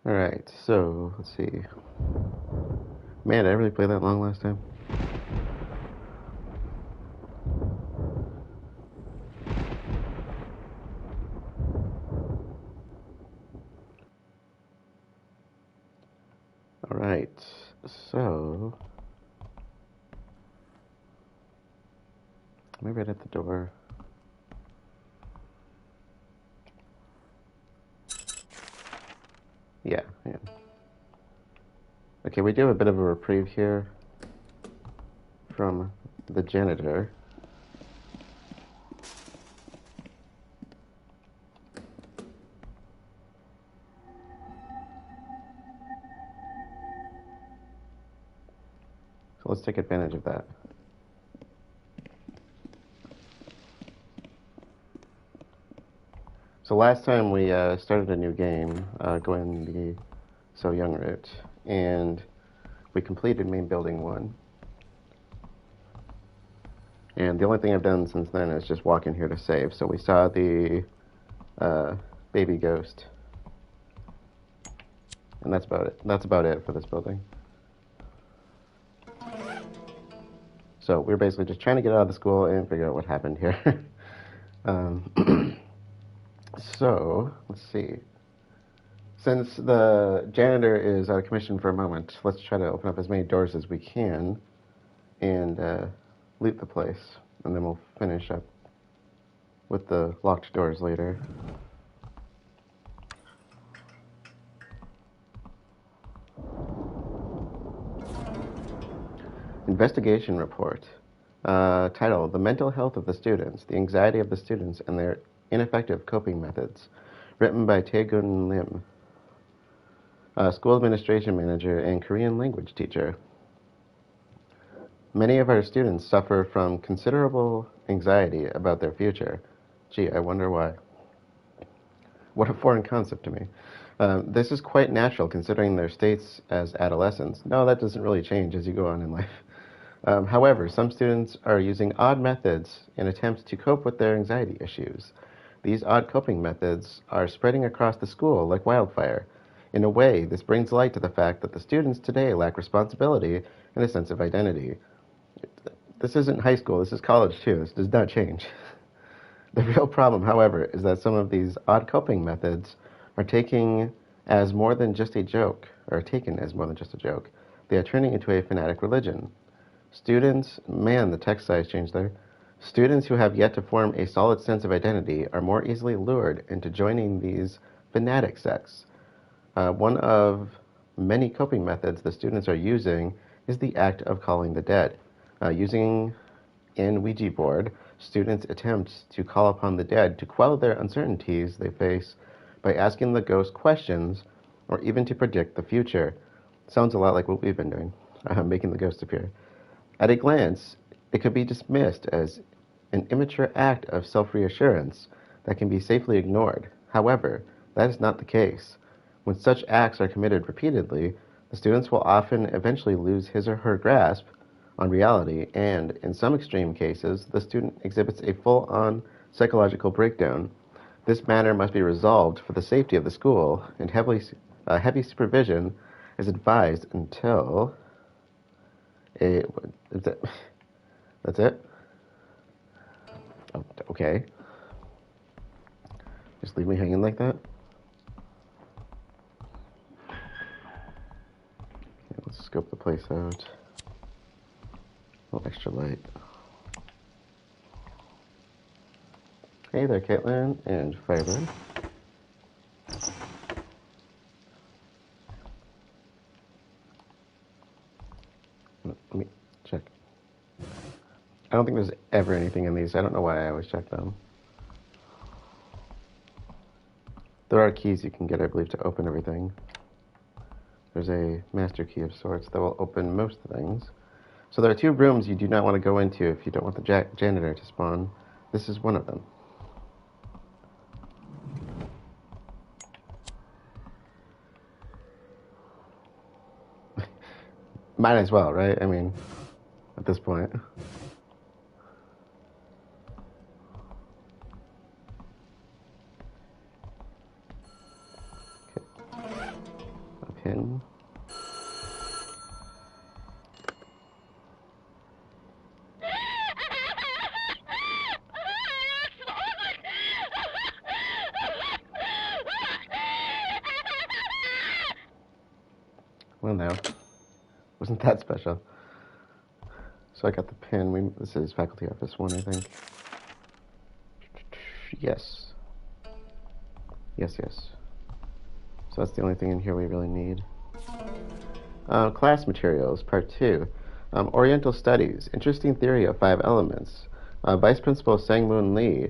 Alright, so, let's see. Man, did I really play that long last time? Alright, so... maybe right at the door. Yeah. Okay, we do have a bit of a reprieve here from the janitor. So let's take advantage of that. So last time we started a new game, going the So Young route, and we completed main building 1. And the only thing I've done since then is just walk in here to save. So we saw the baby ghost. And that's about it. That's about it for this building. So we're basically just trying to get out of the school and figure out what happened here. So, let's see. Since the janitor is out of commission for a moment, let's try to open up as many doors as we can and loot the place. And then we'll finish up with the locked doors later. Investigation report. Title: The mental health of the students, the anxiety of the students, and their ineffective coping methods. Written by Taegun Lim, school administration manager and Korean language teacher. Many of our students suffer from considerable anxiety about their future. Gee, I wonder why. What a foreign concept to me. This is quite natural considering their states as adolescents. No, that doesn't really change as you go on in life. However, some students are using odd methods in attempts to cope with their anxiety issues. These odd coping methods are spreading across the school like wildfire. In a way, this brings light to the fact that the students today lack responsibility and a sense of identity. This isn't high school, this is college too. This does not change. The real problem, however, is that some of these odd coping methods are taking as more than just a joke, or taken as more than just a joke. They are turning into a fanatic religion. Students, man, the text size changed there. Students who have yet to form a solid sense of identity are more easily lured into joining these fanatic sects. One of many coping methods the students are using is the act of calling the dead. Using in Ouija board, students attempt to call upon the dead to quell their uncertainties they face by asking the ghost questions or even to predict the future. Sounds a lot like what we've been doing, making the ghosts appear. At a glance, it could be dismissed as an immature act of self-reassurance that can be safely ignored. However, that is not the case. When such acts are committed repeatedly, the students will often eventually lose his or her grasp on reality, and in some extreme cases, the student exhibits a full-on psychological breakdown. This matter must be resolved for the safety of the school, and heavy supervision is advised until a... That's it? Oh, okay. Just leave me hanging like that? Okay, let's scope the place out. A little extra light. Hey there, Caitlin and Firebird. Let me check. I don't think there's ever anything in these. I don't know why I always check them. There are keys you can get, I believe, to open everything. There's a master key of sorts that will open most things. So there are 2 rooms you do not want to go into if you don't want the janitor to spawn. This is one of them. Might as well, right? I mean, at this point. pen. Well, now, wasn't that special? So I got the pen. This is Faculty Office 1, I think. Yes. Yes, yes. So that's the only thing in here we really need. Class materials, part 2. Oriental Studies, Interesting Theory of 5 Elements. Vice Principal Sang-Moon Lee.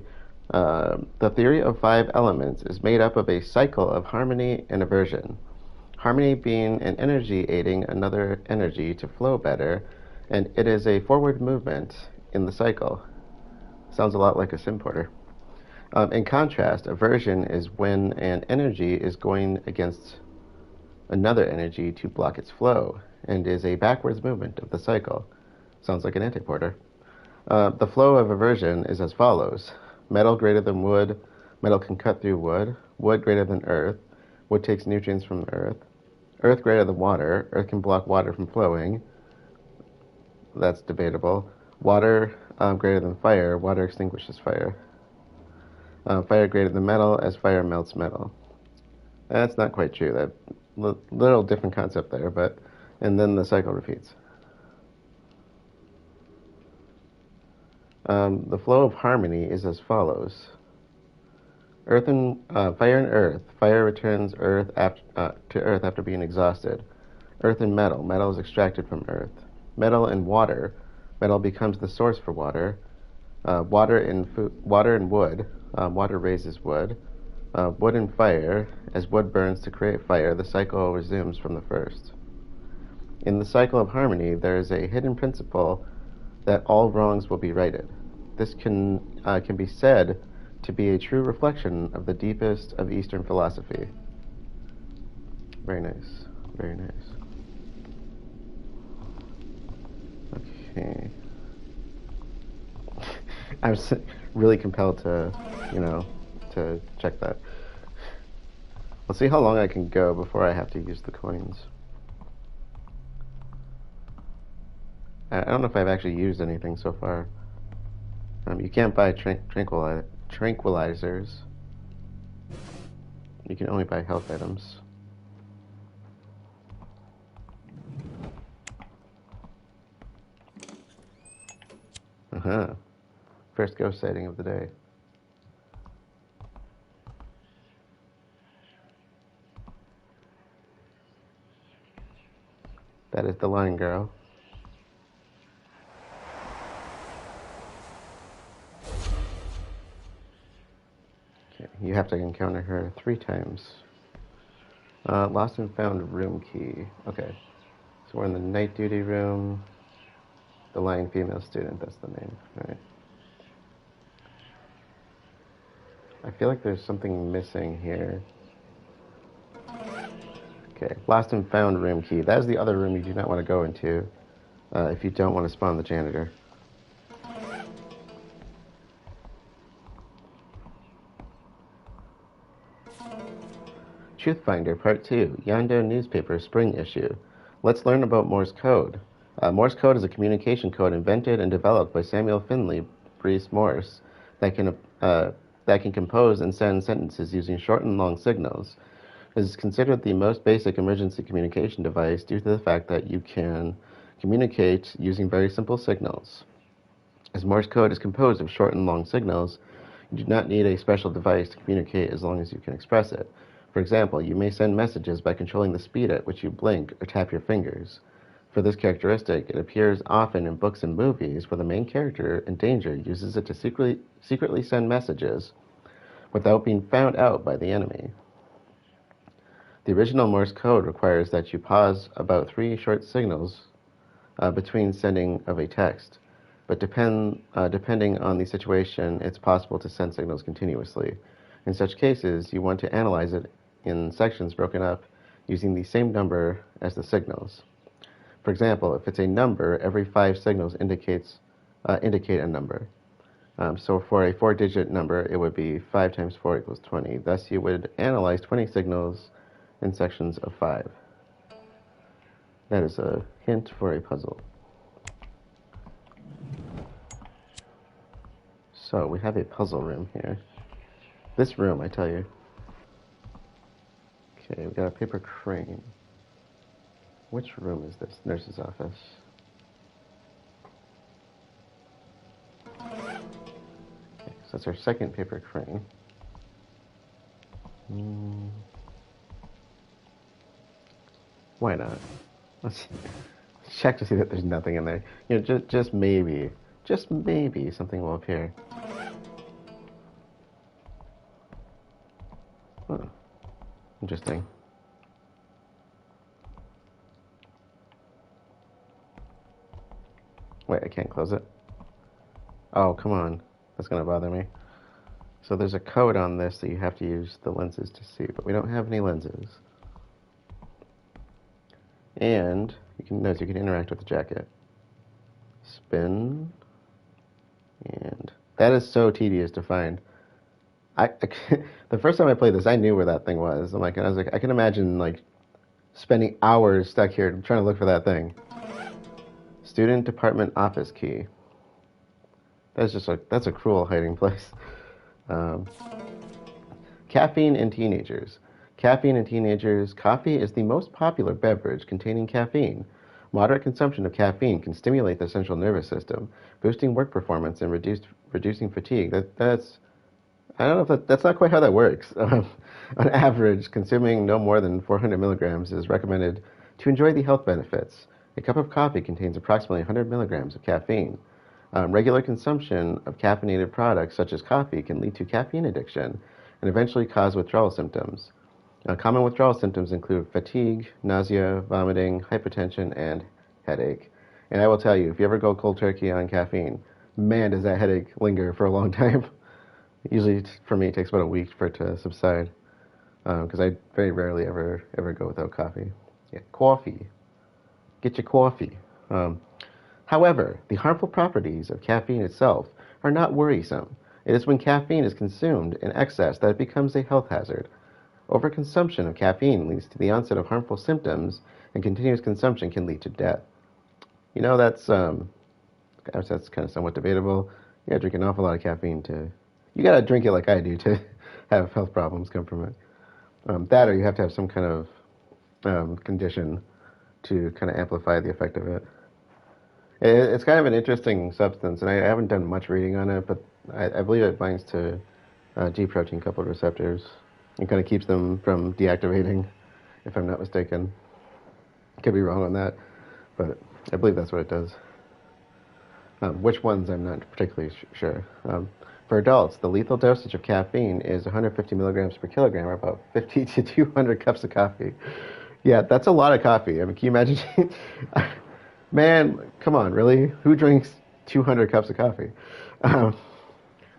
The theory of 5 elements is made up of a cycle of harmony and aversion. Harmony being an energy aiding another energy to flow better, and it is a forward movement in the cycle. Sounds a lot like a symporter. In contrast, aversion is when an energy is going against another energy to block its flow, and is a backwards movement of the cycle. Sounds like an antiporter. The flow of aversion is as follows. Metal greater than wood, metal can cut through wood. Wood greater than earth, wood takes nutrients from earth. Earth greater than water, earth can block water from flowing. That's debatable. Water greater than fire, water extinguishes fire. Fire greater than metal, as fire melts metal. That's not quite true. That little different concept there, but and then the cycle repeats. The flow of harmony is as follows. Fire and earth. Fire returns to earth after being exhausted. Earth and metal. Metal is extracted from earth. Metal and water. Metal becomes the source for water. Water and wood. Water raises wood. Wood and fire. As wood burns to create fire, the cycle resumes from the first. In the cycle of harmony, there is a hidden principle that all wrongs will be righted. This can be said to be a true reflection of the deepest of Eastern philosophy. Very nice. Very nice. Okay. I was really compelled to check that. Let's see how long I can go before I have to use the coins. I don't know if I've actually used anything so far. You can't buy tranquilizers. You can only buy health items. First ghost sighting of the day. That is the line, girl. Okay, you have to encounter her 3 times. Lost and found room key. Okay, so we're in the night duty room. The lying female student, that's the name. All right. I feel like there's something missing here. Okay, lost and found room key. That is the other room you do not want to go into if you don't want to spawn the janitor. Truthfinder, Part 2, Yondo Newspaper, Spring Issue. Let's learn about Morse code. Morse code is a communication code invented and developed by Samuel Finley Breese Morse that can compose and send sentences using short and long signals. It is considered the most basic emergency communication device due to the fact that you can communicate using very simple signals. As Morse code is composed of short and long signals, you do not need a special device to communicate as long as you can express it. For example, you may send messages by controlling the speed at which you blink or tap your fingers. For this characteristic, it appears often in books and movies where the main character in danger uses it to secretly send messages without being found out by the enemy. The original Morse code requires that you pause about 3 short signals between sending of a text, but depending on the situation, it's possible to send signals continuously. In such cases, you want to analyze it in sections broken up using the same number as the signals. For example, if it's a number, every 5 signals indicate a number. So for a 4-digit number, it would be 5 times 4 equals 20. Thus, you would analyze 20 signals in sections of 5. That is a hint for a puzzle. So, we have a puzzle room here. This room, I tell you. Okay, we got a paper crane. Which room is this? Nurse's office. Okay, so that's our second paper crane. Why not? Let's check to see that there's nothing in there. You know, just maybe something will appear. Huh. Interesting. Wait, I can't close it. Oh, come on. That's gonna bother me. So there's a code on this that you have to use the lenses to see, but we don't have any lenses. And you can notice you can interact with the jacket. Spin. And that is so tedious to find. The first time I played this, I knew where that thing was. I was like, I can imagine like spending hours stuck here trying to look for that thing. Student department office key. That's a cruel hiding place. Caffeine in teenagers. Caffeine in teenagers. Coffee is the most popular beverage containing caffeine. Moderate consumption of caffeine can stimulate the central nervous system, boosting work performance and reducing fatigue. That's I don't know if that's not quite how that works. On average, consuming no more than 400 milligrams is recommended to enjoy the health benefits. A cup of coffee contains approximately 100 milligrams of caffeine. Regular consumption of caffeinated products such as coffee can lead to caffeine addiction and eventually cause withdrawal symptoms. Common withdrawal symptoms include fatigue, nausea, vomiting, hypertension, and headache. And I will tell you, if you ever go cold turkey on caffeine, man, does that headache linger for a long time. Usually, for me, it takes about a week for it to subside, because I very rarely ever go without coffee. Yeah, coffee. Get your coffee. However, the harmful properties of caffeine itself are not worrisome. It is when caffeine is consumed in excess that it becomes a health hazard. Overconsumption of caffeine leads to the onset of harmful symptoms, and continuous consumption can lead to death. You know, that's kind of somewhat debatable. You gotta drink an awful lot of caffeine to. You gotta drink it like I do to have health problems come from it. That, or you have to have some kind of condition to kind of amplify the effect of it. It's kind of an interesting substance, and I haven't done much reading on it, but I believe it binds to G protein coupled receptors and kind of keeps them from deactivating, if I'm not mistaken. Could be wrong on that, but I believe that's what it does. Which ones, I'm not particularly sure. For adults, the lethal dosage of caffeine is 150 milligrams per kilogram, or about 50 to 200 cups of coffee. Yeah, that's a lot of coffee. I mean, can you imagine? Man, come on, really? Who drinks 200 cups of coffee? Um,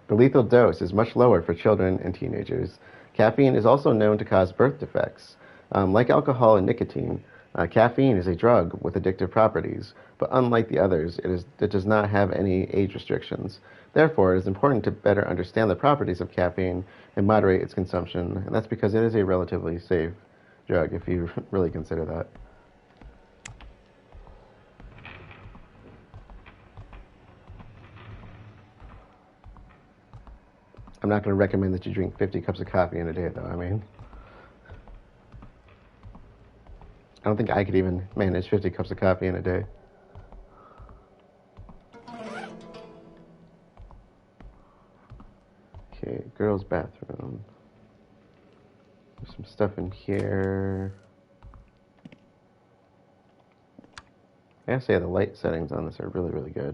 the lethal dose is much lower for children and teenagers. Caffeine is also known to cause birth defects. Like alcohol and nicotine, caffeine is a drug with addictive properties, but unlike the others, it does not have any age restrictions. Therefore, it is important to better understand the properties of caffeine and moderate its consumption, and that's because it is a relatively safe drug, if you really consider that. I'm not going to recommend that you drink 50 cups of coffee in a day, though. I mean, I don't think I could even manage 50 cups of coffee in a day. Okay, girls' bathroom. There's some stuff in here. I gotta say, the light settings on this are really, really good.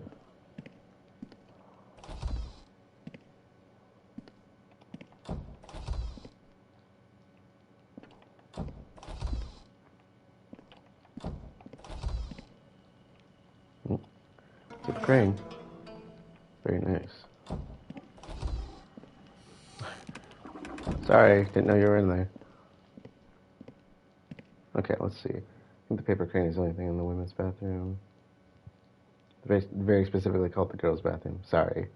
Good crane. Very nice. Sorry, didn't know you were in there. Okay, let's see. I think the paper crane is the only thing in the women's bathroom. Very, very specifically called the girls' bathroom. Sorry.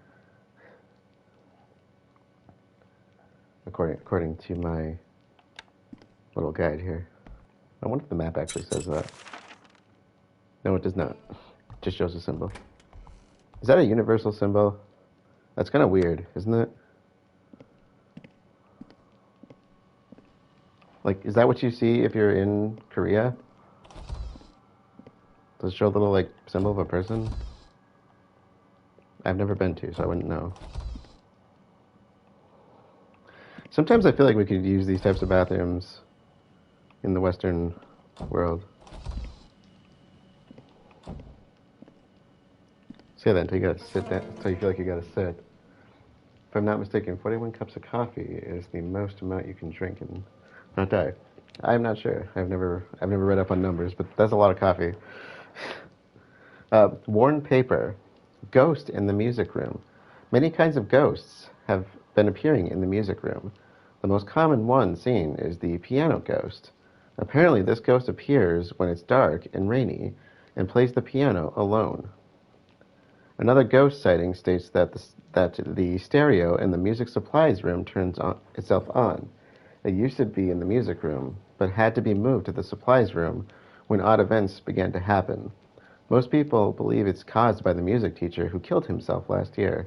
According to my little guide here. I wonder if the map actually says that. No, it does not. It just shows a symbol. Is that a universal symbol? That's kind of weird, isn't it? Like, is that what you see if you're in Korea? Does it show a little, like, symbol of a person? I've never been to, so I wouldn't know. Sometimes I feel like we could use these types of bathrooms in the Western world. Say that until you gotta sit down, until you feel like you gotta sit. If I'm not mistaken, 41 cups of coffee is the most amount you can drink and not die. I'm not sure. I've never read up on numbers, but that's a lot of coffee. Worn paper. Ghost in the music room. Many kinds of ghosts have been appearing in the music room. The most common one seen is the piano ghost. Apparently, this ghost appears when it's dark and rainy and plays the piano alone. Another ghost sighting states that the stereo in the music supplies room turns itself on. It used to be in the music room, but had to be moved to the supplies room when odd events began to happen. Most people believe it's caused by the music teacher who killed himself last year.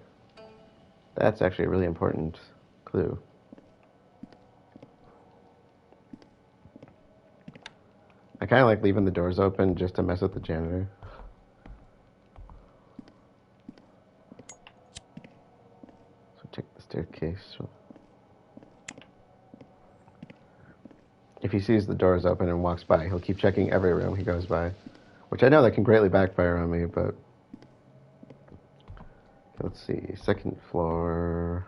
That's actually a really important clue. I kind of like leaving the doors open just to mess with the janitor. So check the staircase. If he sees the doors open and walks by, he'll keep checking every room he goes by. Which I know that can greatly backfire on me, but... Let's see, second floor...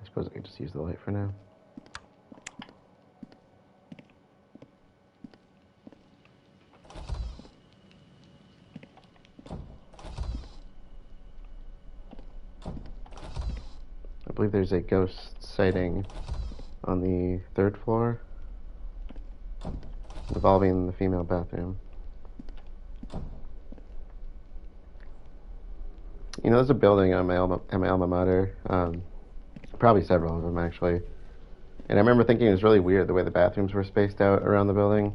I suppose I could just use the light for now. I believe there's a ghost sighting on the third floor involving the female bathroom. You know, there's a building at my alma mater, probably several of them actually, and I remember thinking it was really weird the way the bathrooms were spaced out around the building.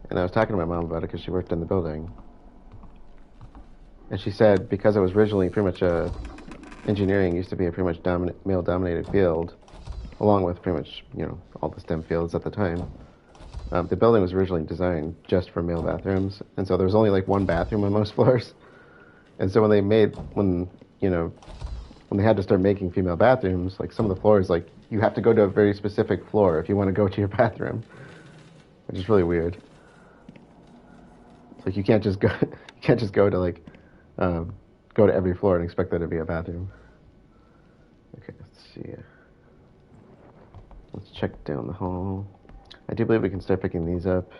And I was talking to my mom about it because she worked in the building. And she said because it was originally pretty much engineering used to be a pretty much male-dominated field, along with pretty much, you know, all the STEM fields at the time. The building was originally designed just for male bathrooms, and so there was only like one bathroom on most floors. And so when they had to start making female bathrooms, like some of the floors, like you have to go to a very specific floor if you want to go to your bathroom, which is really weird. It's like you can't just go to like go to every floor and expect there to be a bathroom. Okay, let's see. Let's check down the hall. I do believe we can start picking these up.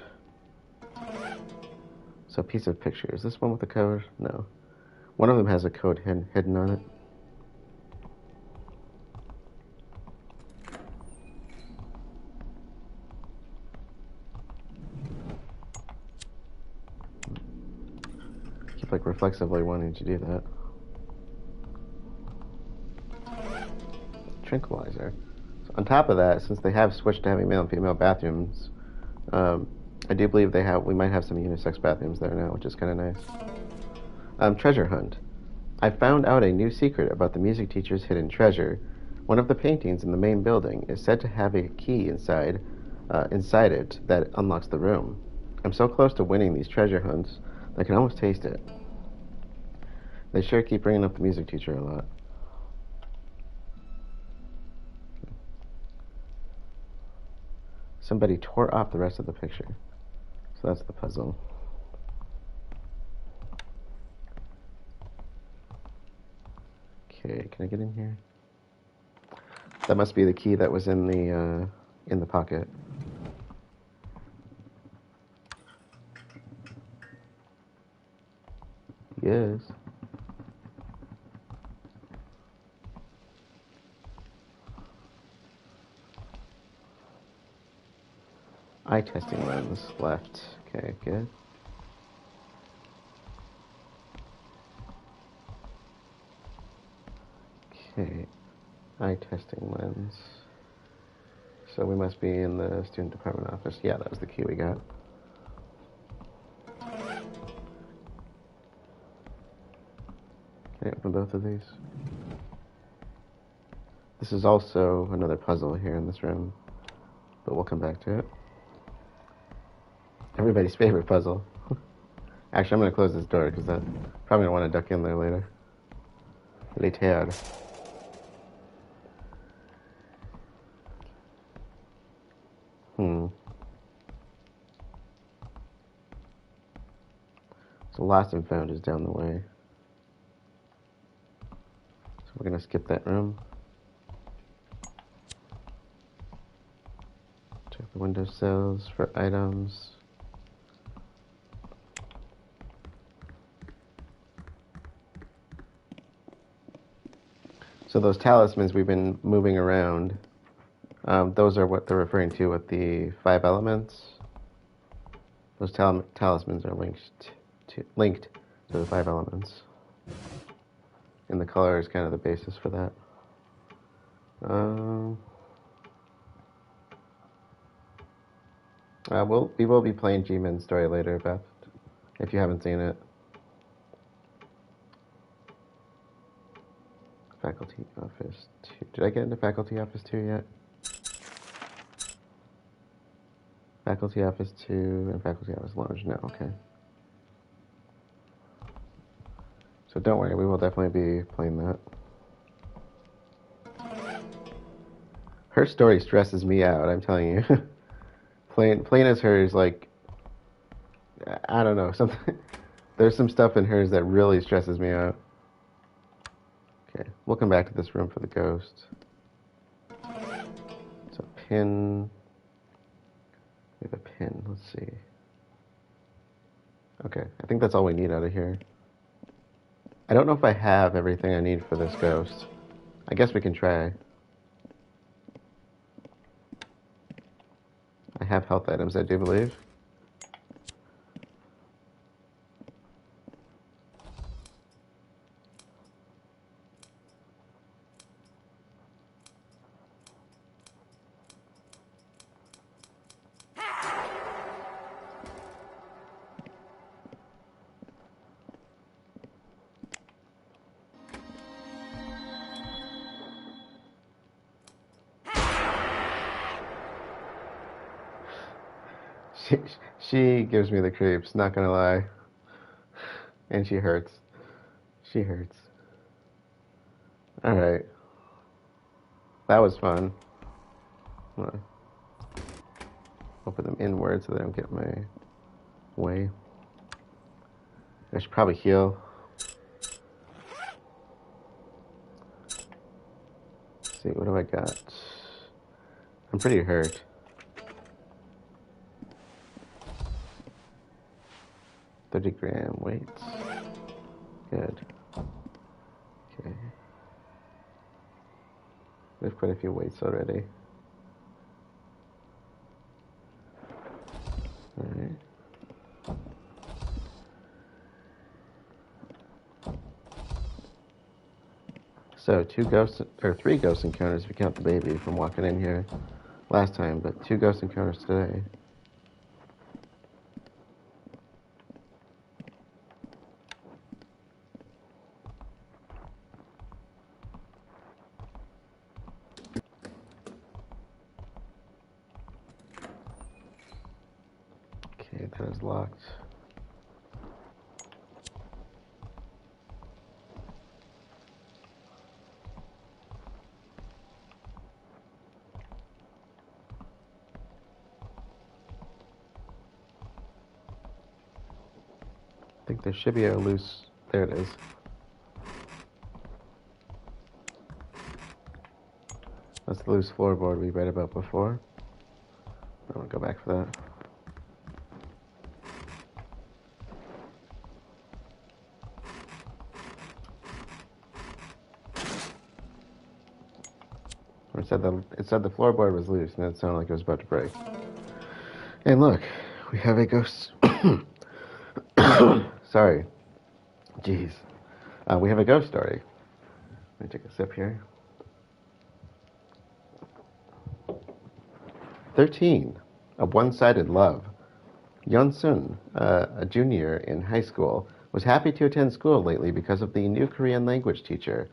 So, piece of picture. Is this one with a code? No. One of them has a code hidden on it. Keep like reflexively wanting to do that. Tranquilizer. So on top of that, since they have switched to having male and female bathrooms, I do believe we might have some unisex bathrooms there now, which is kind of nice. Treasure hunt. I found out a new secret about the music teacher's hidden treasure. One of the paintings in the main building is said to have a key inside it that unlocks the room. I'm so close to winning these treasure hunts, I can almost taste it. They sure keep bringing up the music teacher a lot. Somebody tore off the rest of the picture. So that's the puzzle. Okay, can I get in here? That must be the key that was in the pocket. Yes. Eye testing lens left. Okay, good. eye testing lens. So we must be in the student department office. Yeah, that was the key we got. Can I open both of these? This is also another puzzle here in this room, but we'll come back to it. Everybody's favorite puzzle. Actually, I'm going to close this door because I probably don't want to duck in there later. Later. So lost and found is down the way. So we're going to skip that room. Check the windowsills for items. So those talismans we've been moving around, those are what they're referring to with the 5 elements. Those talismans are linked to the 5 elements. And the color is kind of the basis for that. We will be playing G-Man's story later, Beth, if you haven't seen it. Faculty Office 2. Did I get into Faculty Office 2 yet? Faculty Office 2 and Faculty Office Lounge. No, okay. So don't worry, we will definitely be playing that. Her story stresses me out, I'm telling you. playing as her is like, I don't know, something. There's some stuff in hers that really stresses me out. Okay, we'll come back to this room for the ghost. So pin. We have a pin. Let's see. Okay, I think that's all we need out of here. I don't know if I have everything I need for this ghost. I guess we can try. I have health items, I do believe. She gives me the creeps, not gonna lie. And she hurts. She hurts. Alright. That was fun. I'm gonna open them inward so they don't get in my way. I should probably heal. Let's see, what do I got? I'm pretty hurt. $30 weights. Good. Okay. We have quite a few weights already. Alright. So 3 ghost encounters if you count the baby from walking in here last time, but 2 ghost encounters today. Okay, that is locked. I think there should be a loose. There it is. That's the loose floorboard we read about before. I want to go back for that. It said the floorboard was loose, and it sounded like it was about to break. And look, we have a ghost. Sorry. Jeez. We have a ghost story. Let me take a sip here. 13. A one-sided love. Yeon-sun, a junior in high school, was happy to attend school lately because of the new Korean language teacher.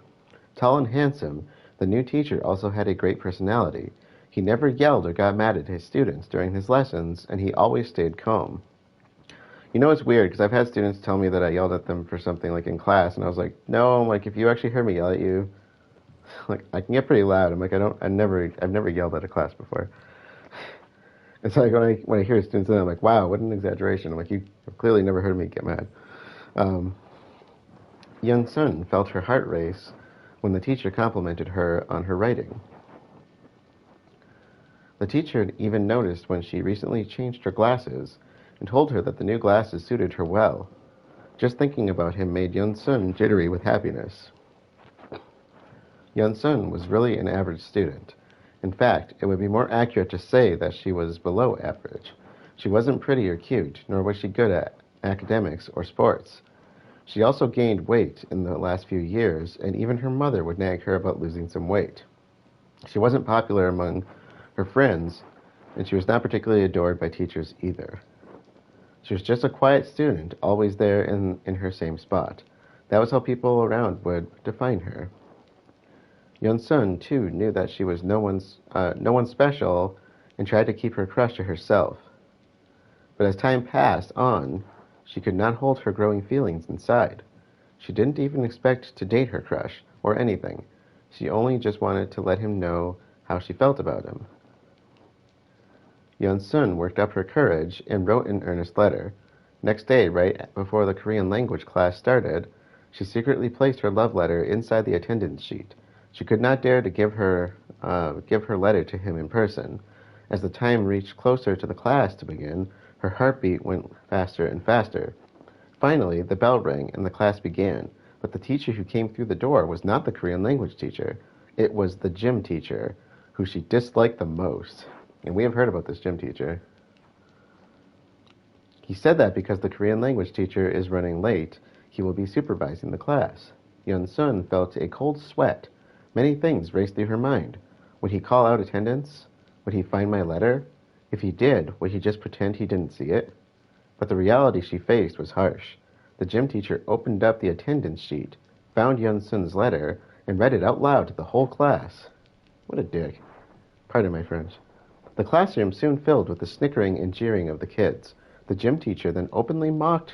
Tall and handsome, the new teacher also had a great personality. He never yelled or got mad at his students during his lessons, and he always stayed calm. You know, it's weird, because I've had students tell me that I yelled at them for something, like, in class, and I was like, no, like, if you actually heard me yell at you, like, I can get pretty loud. I'm like, I've never yelled at a class before. It's like when I hear students say that, I'm like, wow, what an exaggeration. I'm like, you've clearly never heard me get mad. Yeon-sun felt her heart race when the teacher complimented her on her writing. The teacher had even noticed when she recently changed her glasses and told her that the new glasses suited her well. Just thinking about him made Yeon-sun jittery with happiness. Yeon-sun was really an average student. In fact, it would be more accurate to say that she was below average. She wasn't pretty or cute, nor was she good at academics or sports. She also gained weight in the last few years, and even her mother would nag her about losing some weight. She wasn't popular among her friends, and she was not particularly adored by teachers either. She was just a quiet student, always there in her same spot. That was how people around would define her. Yeon-sun, too, knew that she was no one special and tried to keep her crush to herself. But as time passed on, she could not hold her growing feelings inside. She didn't even expect to date her crush, or anything. She only just wanted to let him know how she felt about him. Yeon-sun worked up her courage and wrote an earnest letter. Next day, right before the Korean language class started, she secretly placed her love letter inside the attendance sheet. She could not dare to give her letter to him in person. As the time reached closer to the class to begin, her heartbeat went faster and faster. Finally, the bell rang and the class began, but the teacher who came through the door was not the Korean language teacher. It was the gym teacher, who she disliked the most. And we have heard about this gym teacher. He said that because the Korean language teacher is running late, he will be supervising the class. Yeon-sun felt a cold sweat. Many things raced through her mind. Would he call out attendance? Would he find my letter? If he did, would he just pretend he didn't see it? But the reality she faced was harsh. The gym teacher opened up the attendance sheet, found Yeon-sun's letter, and read it out loud to the whole class. What a dick. Pardon my French. The classroom soon filled with the snickering and jeering of the kids. The gym teacher then openly mocked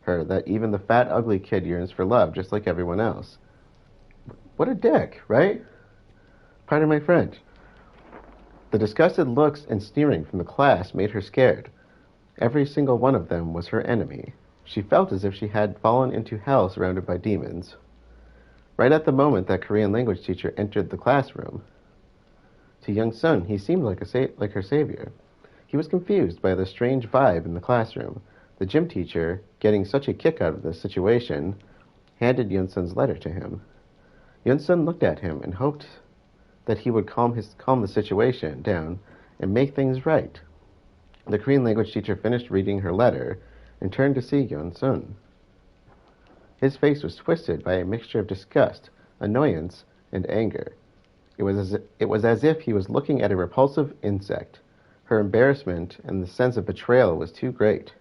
her that even the fat, ugly kid yearns for love just like everyone else. What a dick, right? Pardon my French. The disgusted looks and sneering from the class made her scared. Every single one of them was her enemy. She felt as if she had fallen into hell surrounded by demons. Right at the moment that Korean language teacher entered the classroom, to Yeon-sun, he seemed like her savior. He was confused by the strange vibe in the classroom. The gym teacher, getting such a kick out of this situation, handed Yeon-sun's letter to him. Yeon-sun looked at him and hoped that he would calm the situation down and make things right. The Korean language teacher finished reading her letter and turned to see Yeon-sun. His face was twisted by a mixture of disgust, annoyance, and anger. It was as if he was looking at a repulsive insect. Her embarrassment and the sense of betrayal was too great.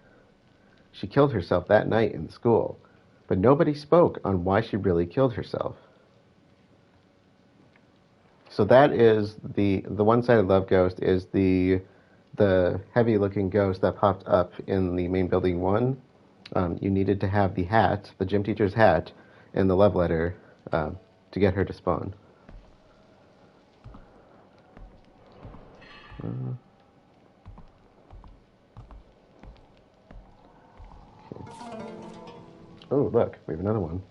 She killed herself that night in school, but nobody spoke on why she really killed herself. So that is the one-sided love ghost is the heavy-looking ghost that popped up in the main building 1. You needed to have the hat, the gym teacher's hat, and the love letter to get her to spawn. Okay. Oh, look, we have another one.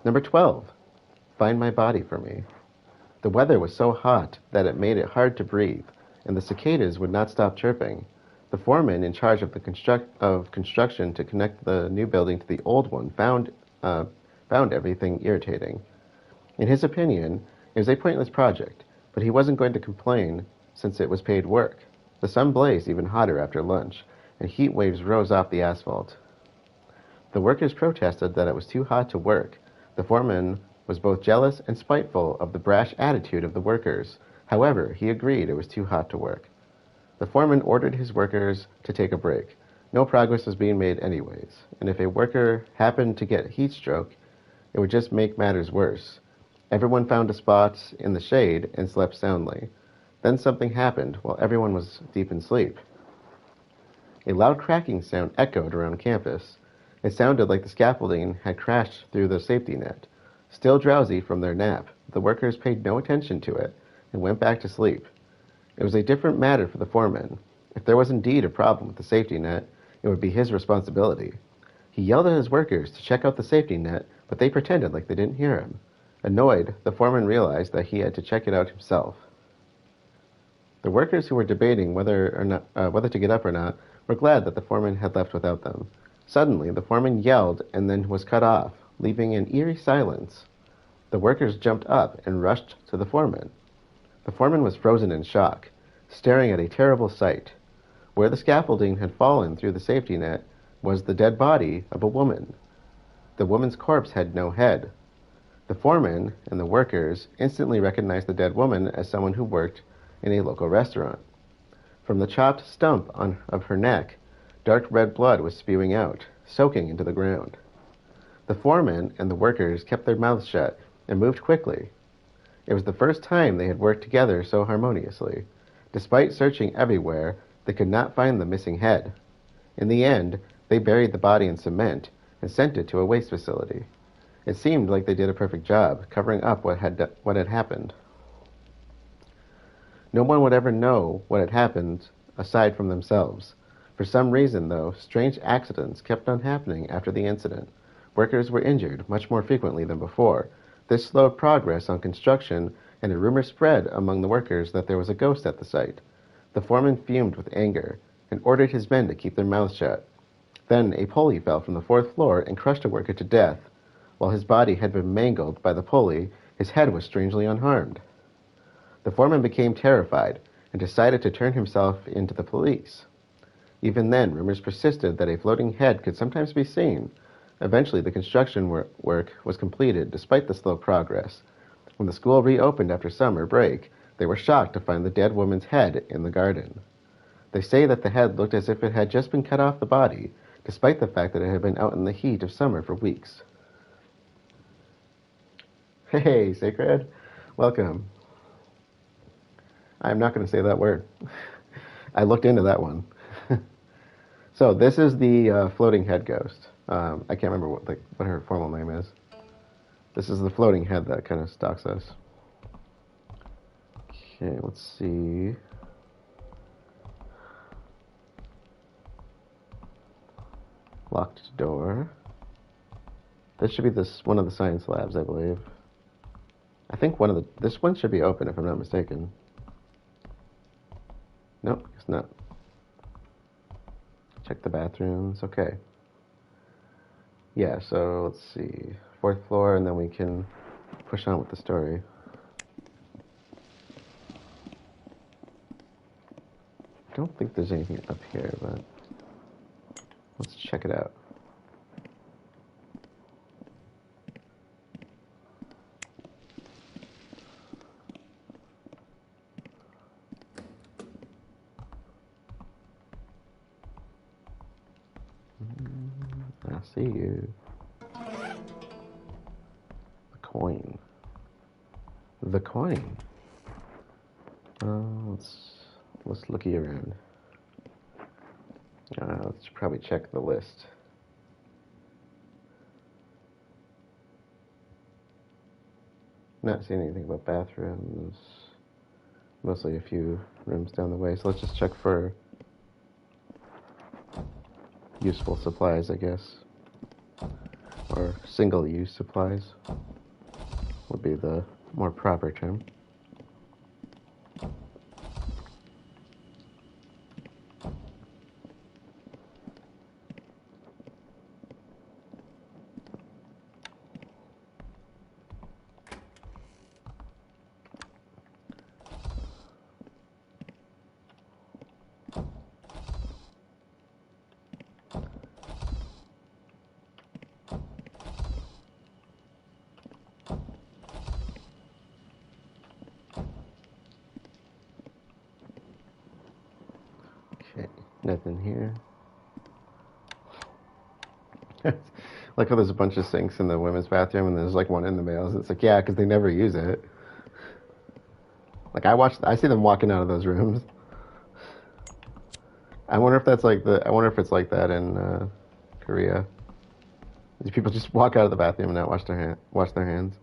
Number 12. Find my body for me. The weather was so hot that it made it hard to breathe, and the cicadas would not stop chirping. The foreman in charge of the construction to connect the new building to the old one found everything irritating. In his opinion, it was a pointless project, but he wasn't going to complain since it was paid work. The sun blazed even hotter after lunch, and heat waves rose off the asphalt. The workers protested that it was too hot to work. The foreman was both jealous and spiteful of the brash attitude of the workers. However, he agreed it was too hot to work. The foreman ordered his workers to take a break. No progress was being made anyways, and if a worker happened to get heat stroke, it would just make matters worse. Everyone found a spot in the shade and slept soundly. Then something happened while everyone was deep in sleep. A loud cracking sound echoed around campus. It sounded like the scaffolding had crashed through the safety net. Still drowsy from their nap, the workers paid no attention to it and went back to sleep. It was a different matter for the foreman. If there was indeed a problem with the safety net, it would be his responsibility. He yelled at his workers to check out the safety net, but they pretended like they didn't hear him. Annoyed, the foreman realized that he had to check it out himself. The workers who were debating whether to get up or not were glad that the foreman had left without them. Suddenly, the foreman yelled and then was cut off, leaving an eerie silence. The workers jumped up and rushed to the foreman. The foreman was frozen in shock, staring at a terrible sight. Where the scaffolding had fallen through the safety net was the dead body of a woman. The woman's corpse had no head. The foreman and the workers instantly recognized the dead woman as someone who worked in a local restaurant. From the chopped stump of her neck, dark red blood was spewing out, soaking into the ground. The foreman and the workers kept their mouths shut and moved quickly. It was the first time they had worked together so harmoniously. Despite searching everywhere, they could not find the missing head. In the end, they buried the body in cement and sent it to a waste facility. It seemed like they did a perfect job, covering up what had happened. No one would ever know what had happened aside from themselves. For some reason, though, strange accidents kept on happening after the incident. Workers were injured much more frequently than before. This slowed progress on construction, and a rumor spread among the workers that there was a ghost at the site. The foreman fumed with anger and ordered his men to keep their mouths shut. Then a pulley fell from the fourth floor and crushed a worker to death. While his body had been mangled by the pulley, his head was strangely unharmed. The foreman became terrified and decided to turn himself in to the police. Even then, rumors persisted that a floating head could sometimes be seen. Eventually, the construction work was completed despite the slow progress. When the school reopened after summer break, they were shocked to find the dead woman's head in the garden. They say that the head looked as if it had just been cut off the body, despite the fact that it had been out in the heat of summer for weeks. Hey, Sacred. Welcome. I'm not going to say that word. I looked into that one. So this is the floating head ghost. I can't remember what her formal name is. This is the floating head that kind of stalks us. Okay, let's see. Locked door. This should be one of the science labs, I believe. I think this one should be open if I'm not mistaken. Nope, it's not. Check the bathrooms. Okay. Yeah, so let's see. Fourth floor, and then we can push on with the story. I don't think there's anything up here, but let's check it out. I see you. The coin. The coin. Let's looky around. Let's probably check the list. Not seeing anything about bathrooms. Mostly a few rooms down the way. So let's just check for useful supplies, I guess. Or single-use supplies would be the more proper term. Okay, nothing here. Like how there's a bunch of sinks in the women's bathroom and there's like one in the males. It's like, yeah, because they never use it. Like I see them walking out of those rooms. I wonder if it's like that in Korea. These people just walk out of the bathroom and not wash their hands.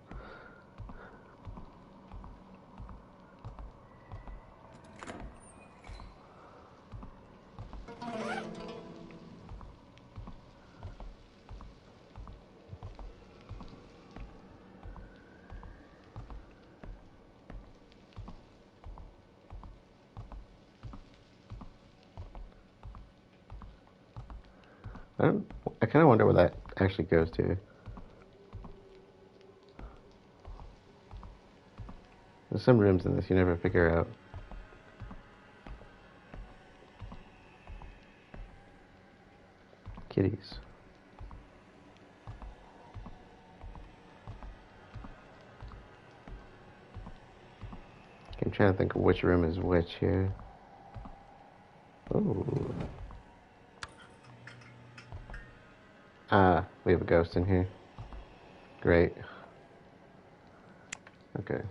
I kind of wonder where that actually goes to. There's some rooms in this you never figure out. Kitties. I'm trying to think of which room is which here. Ooh. Ah, we have a ghost in here. Great. Okay.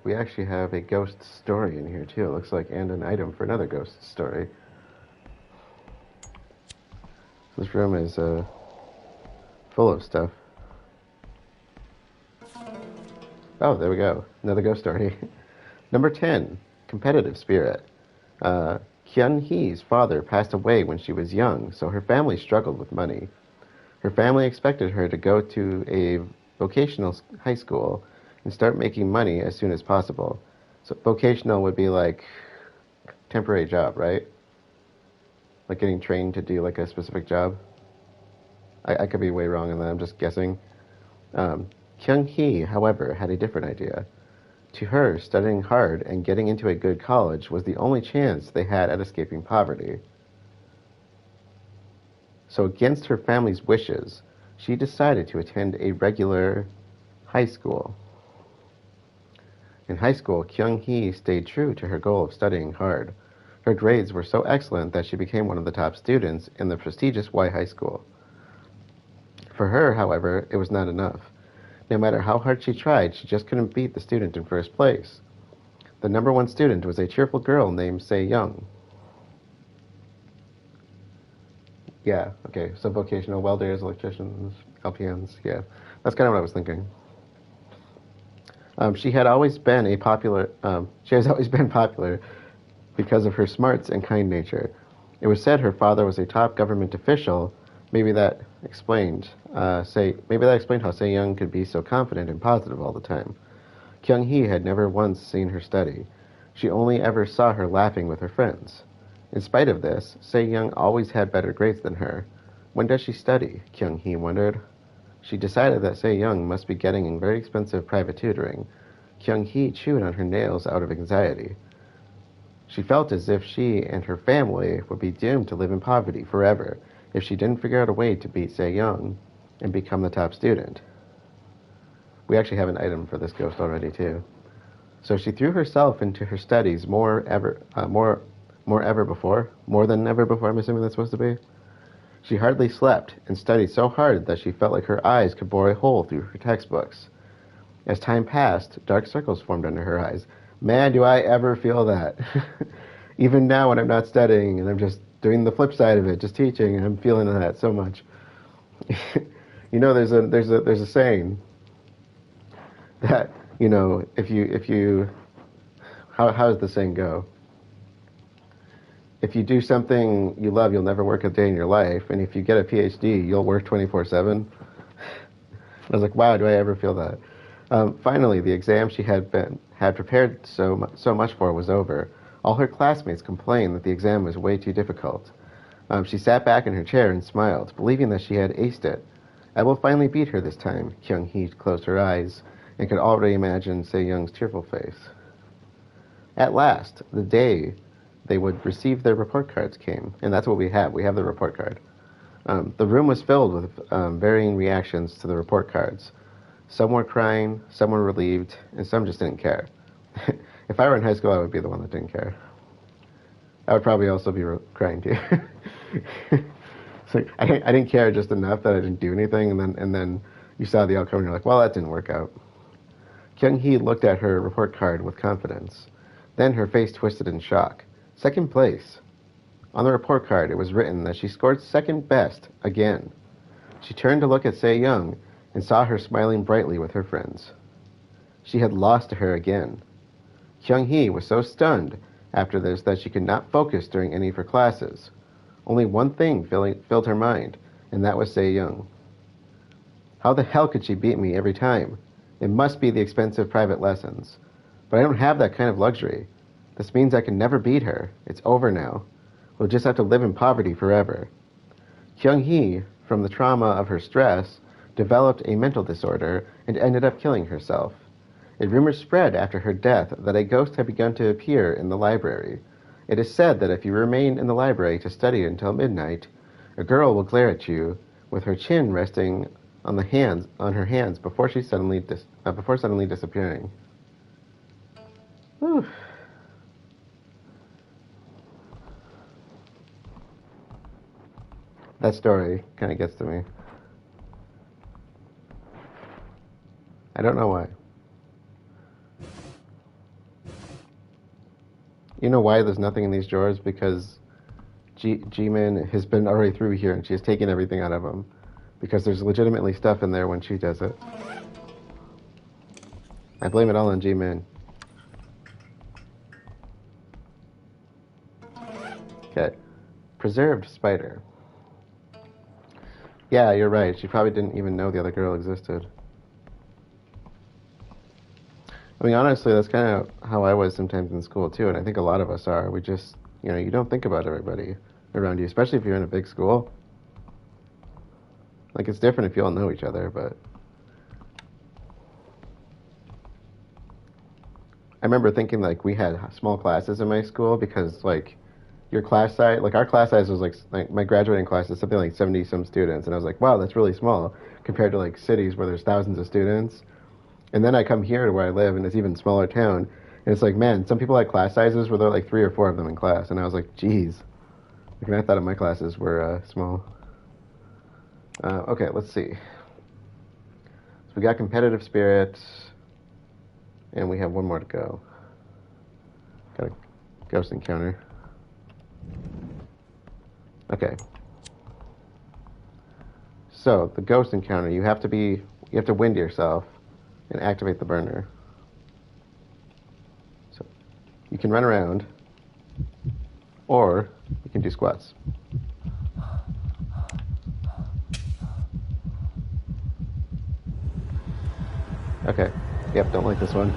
We actually have a ghost story in here too, it looks like, and an item for another ghost story. This room is full of stuff. Oh, there we go. Another ghost story. Number 10, competitive spirit. Kyung-hee's father passed away when she was young, so her family struggled with money. Her family expected her to go to a vocational high school and start making money as soon as possible. So vocational would be like temporary job, right? Like getting trained to do like a specific job. I could be way wrong on that, I'm just guessing. Kyung-hee, however, had a different idea. To her, studying hard and getting into a good college was the only chance they had at escaping poverty. So against her family's wishes, she decided to attend a regular high school. In high school, Kyung-hee stayed true to her goal of studying hard. Her grades were so excellent that she became one of the top students in the prestigious Y High School. For her, however, it was not enough. No matter how hard she tried, she just couldn't beat the student in first place. The number one student was a cheerful girl named Se-young. Yeah, okay, so vocational welders, electricians, LPNs, yeah. That's kind of what I was thinking. She has always been popular because of her smarts and kind nature. It was said her father was a top government official. Maybe that explained how Se-young could be so confident and positive all the time. Kyung-hee had never once seen her study. She only ever saw her laughing with her friends. In spite of this, Se-young always had better grades than her. When does she study? Kyung-hee wondered. She decided that Se-young must be getting very expensive private tutoring. Kyung-hee chewed on her nails out of anxiety. She felt as if she and her family would be doomed to live in poverty forever if she didn't figure out a way to beat Se-young and become the top student. We actually have an item for this ghost already, too. So she threw herself into her studies more than ever before, I'm assuming that's supposed to be. She hardly slept and studied so hard that she felt like her eyes could bore a hole through her textbooks. As time passed, dark circles formed under her eyes. Man, do I ever feel that. Even now when I'm not studying and I'm just doing the flip side of it, just teaching, and I'm feeling that so much. You know, there's a saying that, you know, how does the saying go? If you do something you love, you'll never work a day in your life, and if you get a PhD, you'll work 24/7. I was like, wow, do I ever feel that? Finally, the exam she had prepared so much for was over. All her classmates complained that the exam was way too difficult. She sat back in her chair and smiled, believing that she had aced it. I will finally beat her this time. Kyung-hee closed her eyes and could already imagine Se-young's tearful face. At last, the day they would receive their report cards came, and that's what we have. We have the report card. The room was filled with varying reactions to the report cards. Some were crying, some were relieved, and some just didn't care. If I were in high school, I would be the one that didn't care. I would probably also be crying too. So I didn't care just enough that I didn't do anything, and then you saw the outcome and you're like, well, that didn't work out. Kyung-hee looked at her report card with confidence. Then her face twisted in shock. Second place. On the report card, it was written that she scored second best again. She turned to look at Se-young and saw her smiling brightly with her friends. She had lost to her again. Kyung-hee was so stunned after this that she could not focus during any of her classes. Only one thing filled her mind, and that was Se-young. How the hell could she beat me every time? It must be the expensive private lessons. But I don't have that kind of luxury. This means I can never beat her. It's over now. We'll just have to live in poverty forever. Kyung-hee, from the trauma of her stress, developed a mental disorder and ended up killing herself. A rumor spread after her death that a ghost had begun to appear in the library. It is said that if you remain in the library to study until midnight, a girl will glare at you with her chin resting on her hands before suddenly disappearing. Whew. That story kind of gets to me. I don't know why. You know why there's nothing in these drawers? Because Jimin has been already through here and she has taken everything out of them. Because there's legitimately stuff in there when she does it. I blame it all on Jimin. Okay. Preserved spider. Yeah, you're right. She probably didn't even know the other girl existed. I mean, honestly, that's kind of how I was sometimes in school, too, and I think a lot of us are. We just, you don't think about everybody around you, especially if you're in a big school. Like, it's different if you all know each other, but... I remember thinking, like, we had small classes in my school because, like, your class size, like, our class size was, like my graduating class is something like 70-some students, and I was like, wow, that's really small compared to, like, cities where there's thousands of students. And then I come here to where I live, and it's even smaller town, and it's like, man, some people had class sizes where there were like 3 or 4 of them in class, and I was like, geez. Like, and I thought my classes were small. Okay, let's see. So we got competitive spirit, and we have one more to go. Got a ghost encounter. Okay. So the ghost encounter, you have to wind yourself and activate the burner. So you can run around, or you can do squats. Okay. Yep, don't like this one.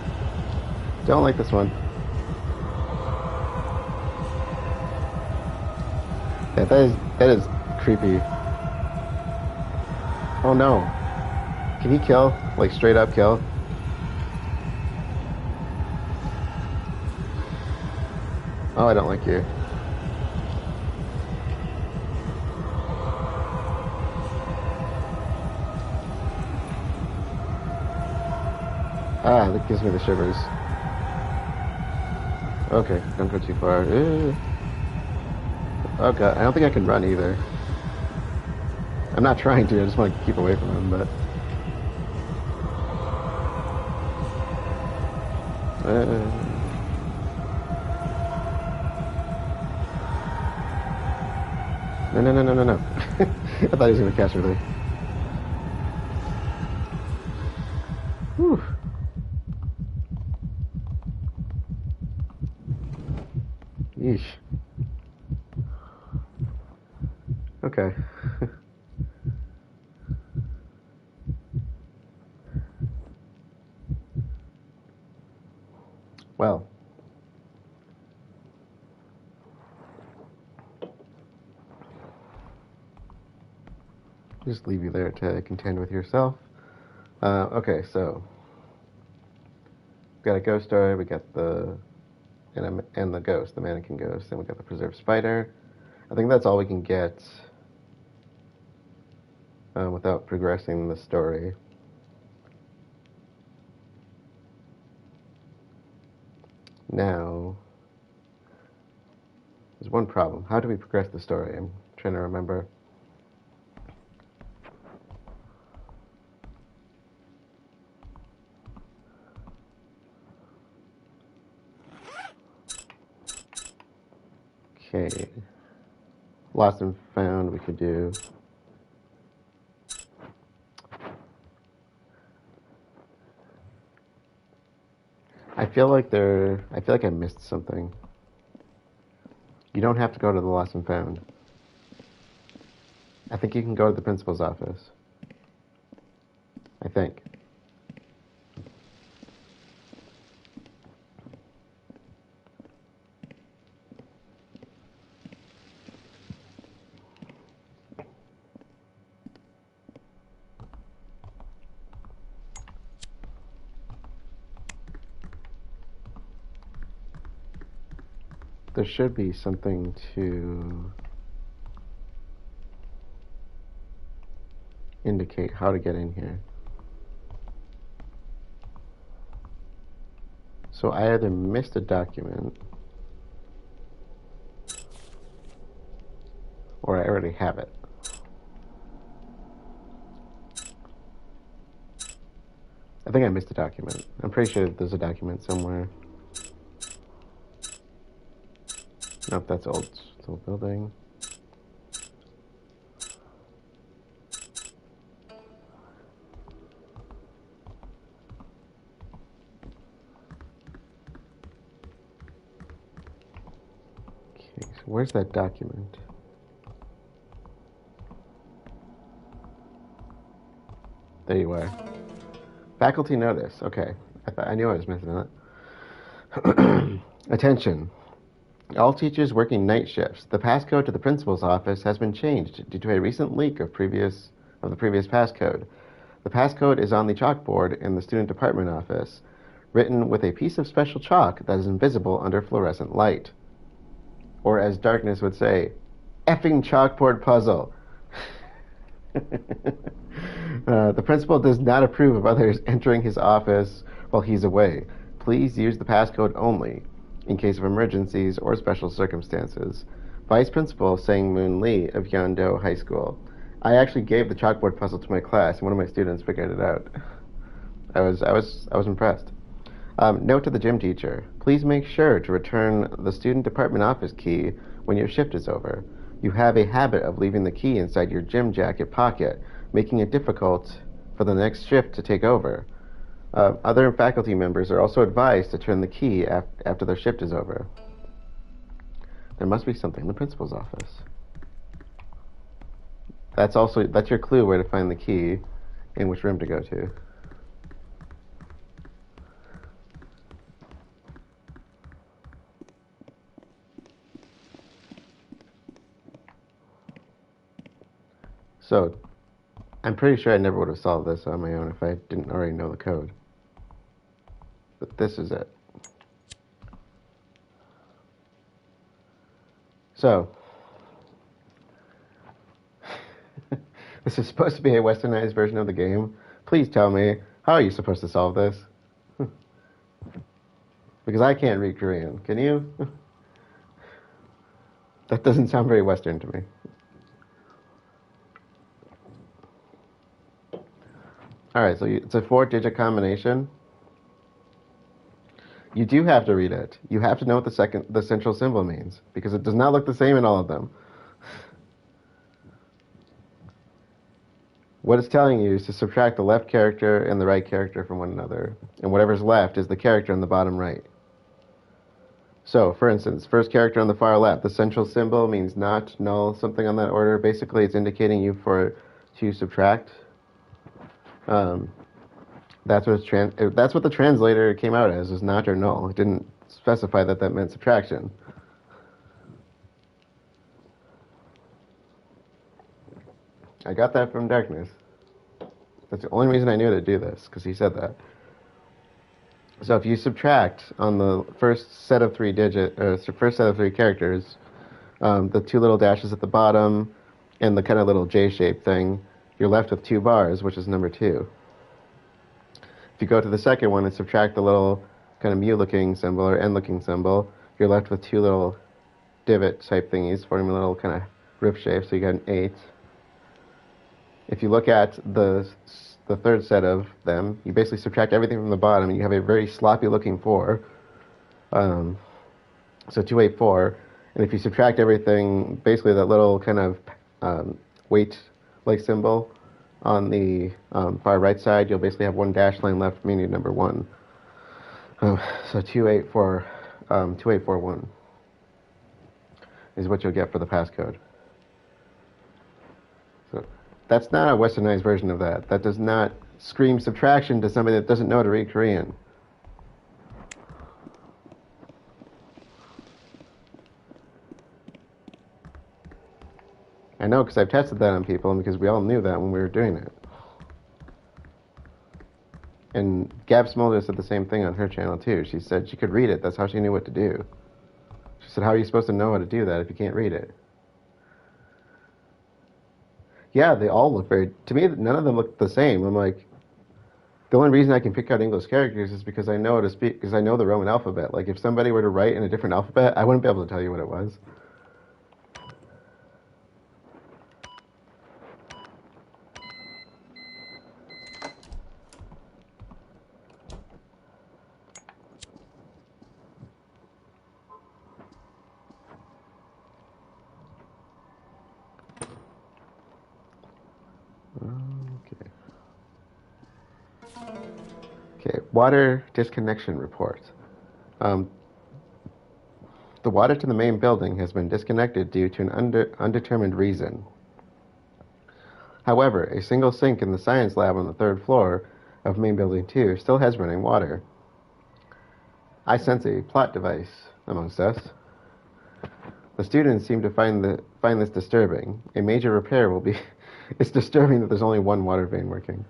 Don't like this one. Yeah, that is creepy. Oh no. Can he kill? Like, straight up kill? Oh, I don't like you. Ah, that gives me the shivers. Okay, don't go too far. Oh god, I don't think I can run either. I'm not trying to, I just want to keep away from him, but... No. I thought he was going to catch me there. Whew. Yeesh. Okay. Well. Just leave you there to contend with yourself. Okay, so we got a ghost story, we got the and the ghost, the mannequin ghost, and we got the preserved spider. I think that's all we can get without progressing the story. Now, There's one problem. How do we progress the story? I'm trying to remember. Okay. Lost and found we could do. I feel like I missed something. You don't have to go to the lost and found. I think you can go to the principal's office. I think. There should be something to indicate how to get in here. So I either missed a document or I already have it. I think I missed a document. I'm pretty sure there's a document somewhere. Nope, that's old. It's old building. Okay, so where's that document? There you are. Faculty notice. Okay, I knew I was missing that. Attention. All teachers working night shifts. The passcode to the principal's office has been changed due to a recent leak of the previous passcode. The passcode is on the chalkboard in the student department office, written with a piece of special chalk that is invisible under fluorescent light. Or as Darkness would say, effing chalkboard puzzle. The principal does not approve of others entering his office while he's away. Please use the passcode only in case of emergencies or special circumstances. Vice Principal Sang Moon Lee of Yeondo High School. I actually gave the chalkboard puzzle to my class, and one of my students figured it out. I was impressed. Note to the gym teacher: please make sure to return the student department office key when your shift is over. You have a habit of leaving the key inside your gym jacket pocket, making it difficult for the next shift to take over. Other faculty members are also advised to turn the key after their shift is over. There must be something in the principal's office. That's your clue where to find the key and which room to go to. So, I'm pretty sure I never would have solved this on my own if I didn't already know the code. But this is it. So, this is supposed to be a westernized version of the game. Please tell me, how are you supposed to solve this? Because I can't read Korean. Can you? That doesn't sound very Western to me. Alright, so it's a 4-digit combination. You do have to read it. You have to know what the central symbol means, because it does not look the same in all of them. What it's telling you is to subtract the left character and the right character from one another, and whatever's left is the character on the bottom right. So, for instance, first character on the far left, the central symbol means not, null, something on that order. Basically, it's indicating you to subtract. That's what the translator came out as, is not or null. It didn't specify that meant subtraction. I got that from Darkness. That's the only reason I knew to do this, because he said that. So if you subtract on the first set of 3 characters, the 2 little dashes at the bottom and the kind of little J-shaped thing, you're left with 2 bars, which is number 2. If you go to the second one and subtract the little kind of mu-looking symbol or n-looking symbol, you're left with 2 little divot type thingies, forming a little kind of rip shape, so you got an 8. If you look at the third set of them, you basically subtract everything from the bottom, and you have a very sloppy looking 4. So 2, 8, 4. And if you subtract everything, basically that little kind of weight-like symbol on the far right side, you'll basically have one dash line left, meaning number 1. So 2841 is what you'll get for the passcode. So that's not a westernized version of that. That does not scream subtraction to somebody that doesn't know how to read Korean. I know because I've tested that on people, and because we all knew that when we were doing it. And Gab Smolder said the same thing on her channel too. She said she could read it. That's how she knew what to do. She said, how are you supposed to know how to do that if you can't read it? Yeah, they all look very... To me, none of them look the same. I'm like, the only reason I can pick out English characters is because I know how to speak, because I know the Roman alphabet. Like, if somebody were to write in a different alphabet, I wouldn't be able to tell you what it was. Okay, water disconnection report. The water to the main building has been disconnected due to an undetermined reason. However, a single sink in the science lab on the 3rd floor of main building 2 still has running water. I sense a plot device amongst us. The students seem to find this disturbing. A major repair will be... It's disturbing that there's only one water vein working.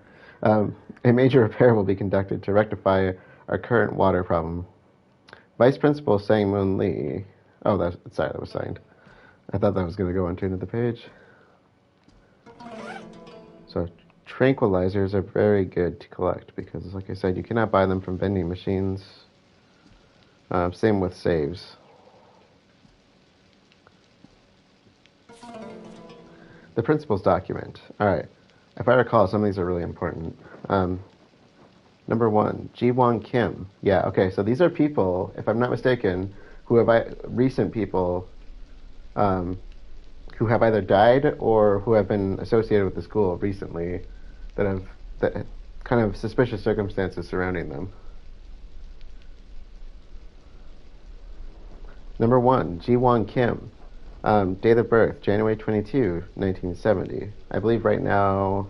A major repair will be conducted to rectify our current water problem. Vice Principal Sang Moon Lee. Oh, sorry, that was signed. I thought that was going to go on to another page. So, tranquilizers are very good to collect because, like I said, you cannot buy them from vending machines. Same with saves. The principal's document. All right. If I recall, some of these are really important. Number 1, Ji-Won Kim. Yeah, okay, so these are people, if I'm not mistaken, who have recent people who have either died or who have been associated with the school recently that kind of suspicious circumstances surrounding them. Number 1, Ji-Won Kim. Date of birth, January 22, 1970. I believe right now,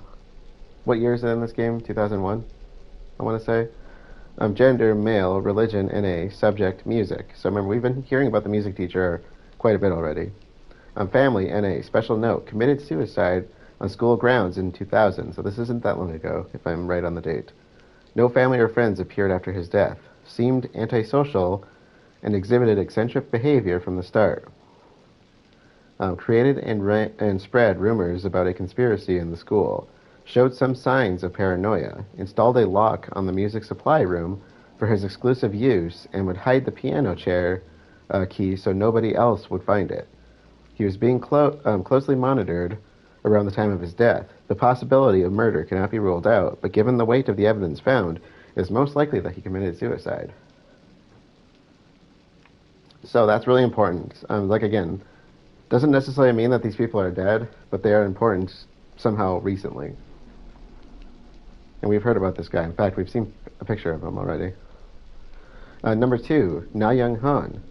what year is it in this game? 2001, I want to say. Gender, male, religion, NA, subject, music. So remember, we've been hearing about the music teacher quite a bit already. Family, NA, special note, committed suicide on school grounds in 2000. So this isn't that long ago, if I'm right on the date. No family or friends appeared after his death. Seemed antisocial and exhibited eccentric behavior from the start. Created and spread rumors about a conspiracy in the school. Showed some signs of paranoia. Installed a lock on the music supply room for his exclusive use and would hide the piano chair key so nobody else would find it. He was being closely monitored around the time of his death. The possibility of murder cannot be ruled out, but given the weight of the evidence found, it is most likely that he committed suicide. So that's really important. Like again, doesn't necessarily mean that these people are dead, but they are important somehow recently. And we've heard about this guy. In fact, we've seen a picture of him already. Number 2, Na Young Han.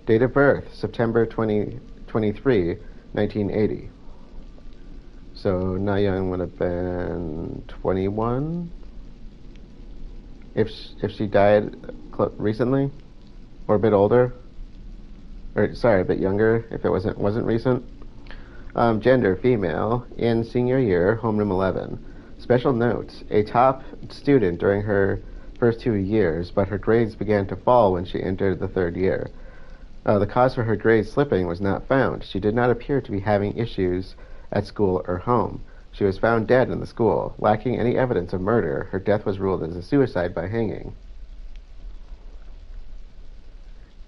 Date of birth, September 23, 1980. So Na Young would have been 21 if she died recently, or a bit older. Or sorry, a bit younger if it wasn't recent. Gender, female, in senior year, homeroom 11. Special note, a top student during her first 2 years, but her grades began to fall when she entered the 3rd year. The cause for her grades slipping was not found. She did not appear to be having issues at school or home. She was found dead in the school. Lacking any evidence of murder, her death was ruled as a suicide by hanging.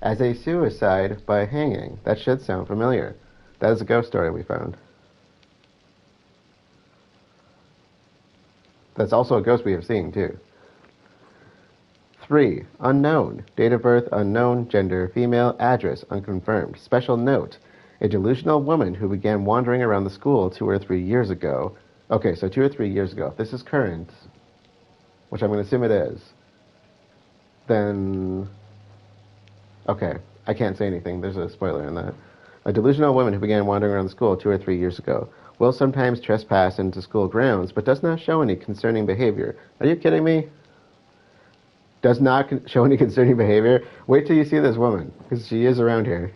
as a suicide by hanging. That should sound familiar. That is a ghost story we found. That's also a ghost we have seen, too. 3. Unknown. Date of birth unknown. Gender female. Address unconfirmed. Special note. A delusional woman who began wandering around the school 2 or 3 years ago. Okay, so 2 or 3 years ago. If this is current, which I'm going to assume it is, then... Okay, I can't say anything. There's a spoiler in that. A delusional woman who began wandering around the school 2 or 3 years ago will sometimes trespass into school grounds, but does not show any concerning behavior. Are you kidding me? Does not show any concerning behavior? Wait till you see this woman, because she is around here.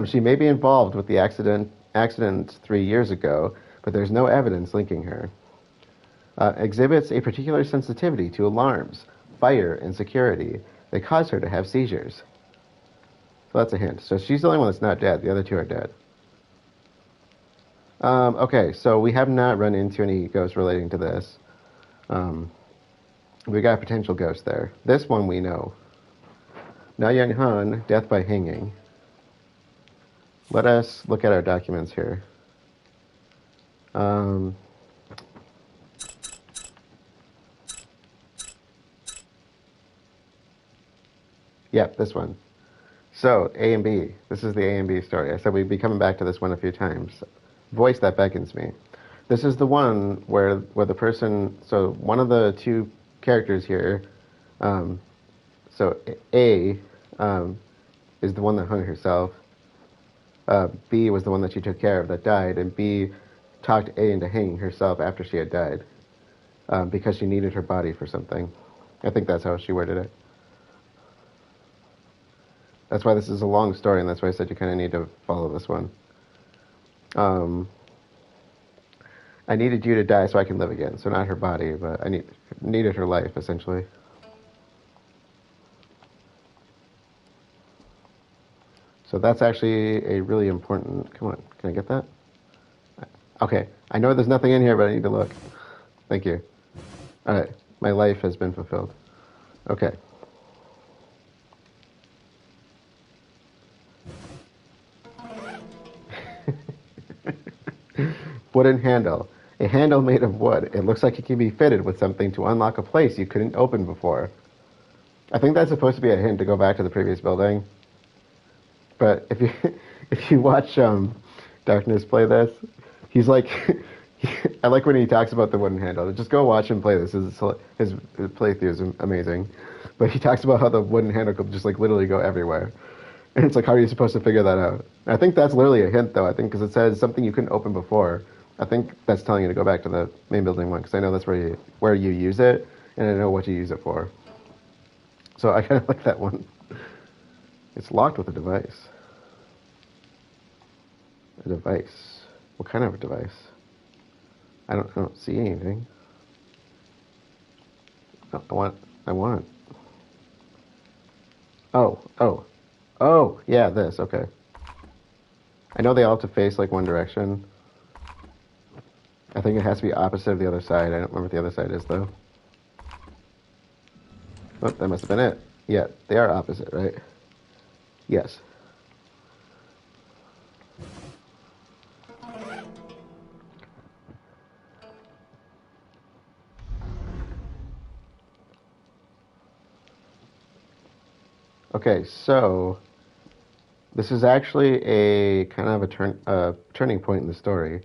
She may be involved with the accident 3 years ago, but there's no evidence linking her. Exhibits a particular sensitivity to alarms, fire, and security. They cause her to have seizures. So that's a hint. So she's the only one that's not dead. The other two are dead. Okay, so we have not run into any ghosts relating to this. We got a potential ghost there. This one we know. Na Young Han, death by hanging. Let us look at our documents here. Yep, this one. So, A and B. This is the A and B story. I said we'd be coming back to this one a few times. Voice that beckons me. This is the one where the person... So, one of the two characters here... so, A is the one that hung herself. B was the one that she took care of that died. And B talked A into hanging herself after she had died. Because she needed her body for something. I think that's how she worded it. That's why this is a long story, and that's why I said you kind of need to follow this one. I needed you to die so I can live again. So not her body, but I needed her life, essentially. So that's actually a really important... Come on, can I get that? Okay, I know there's nothing in here, but I need to look. Thank you. All right, my life has been fulfilled. Okay. Wooden handle. A handle made of wood. It looks like it can be fitted with something to unlock a place you couldn't open before. I think that's supposed to be a hint to go back to the previous building. But if you watch Darkness play this, he's like... I like when he talks about the wooden handle. Just go watch him play this. His playthrough is amazing. But he talks about how the wooden handle could just like literally go everywhere. And it's like, how are you supposed to figure that out? I think that's literally a hint, though. I think because it says something you couldn't open before. I think that's telling you to go back to the main building one, because I know that's where you use it, and I know what you use it for. So I kind of like that one. It's locked with a device. A device. What kind of a device? I don't see anything. I want. Oh, yeah, this, okay. I know they all have to face, like, one direction. I think it has to be opposite of the other side. I don't remember what the other side is, though. Oh, that must have been it. Yeah, they are opposite, right? Yes. Okay, so this is actually a kind of a turning point in the story.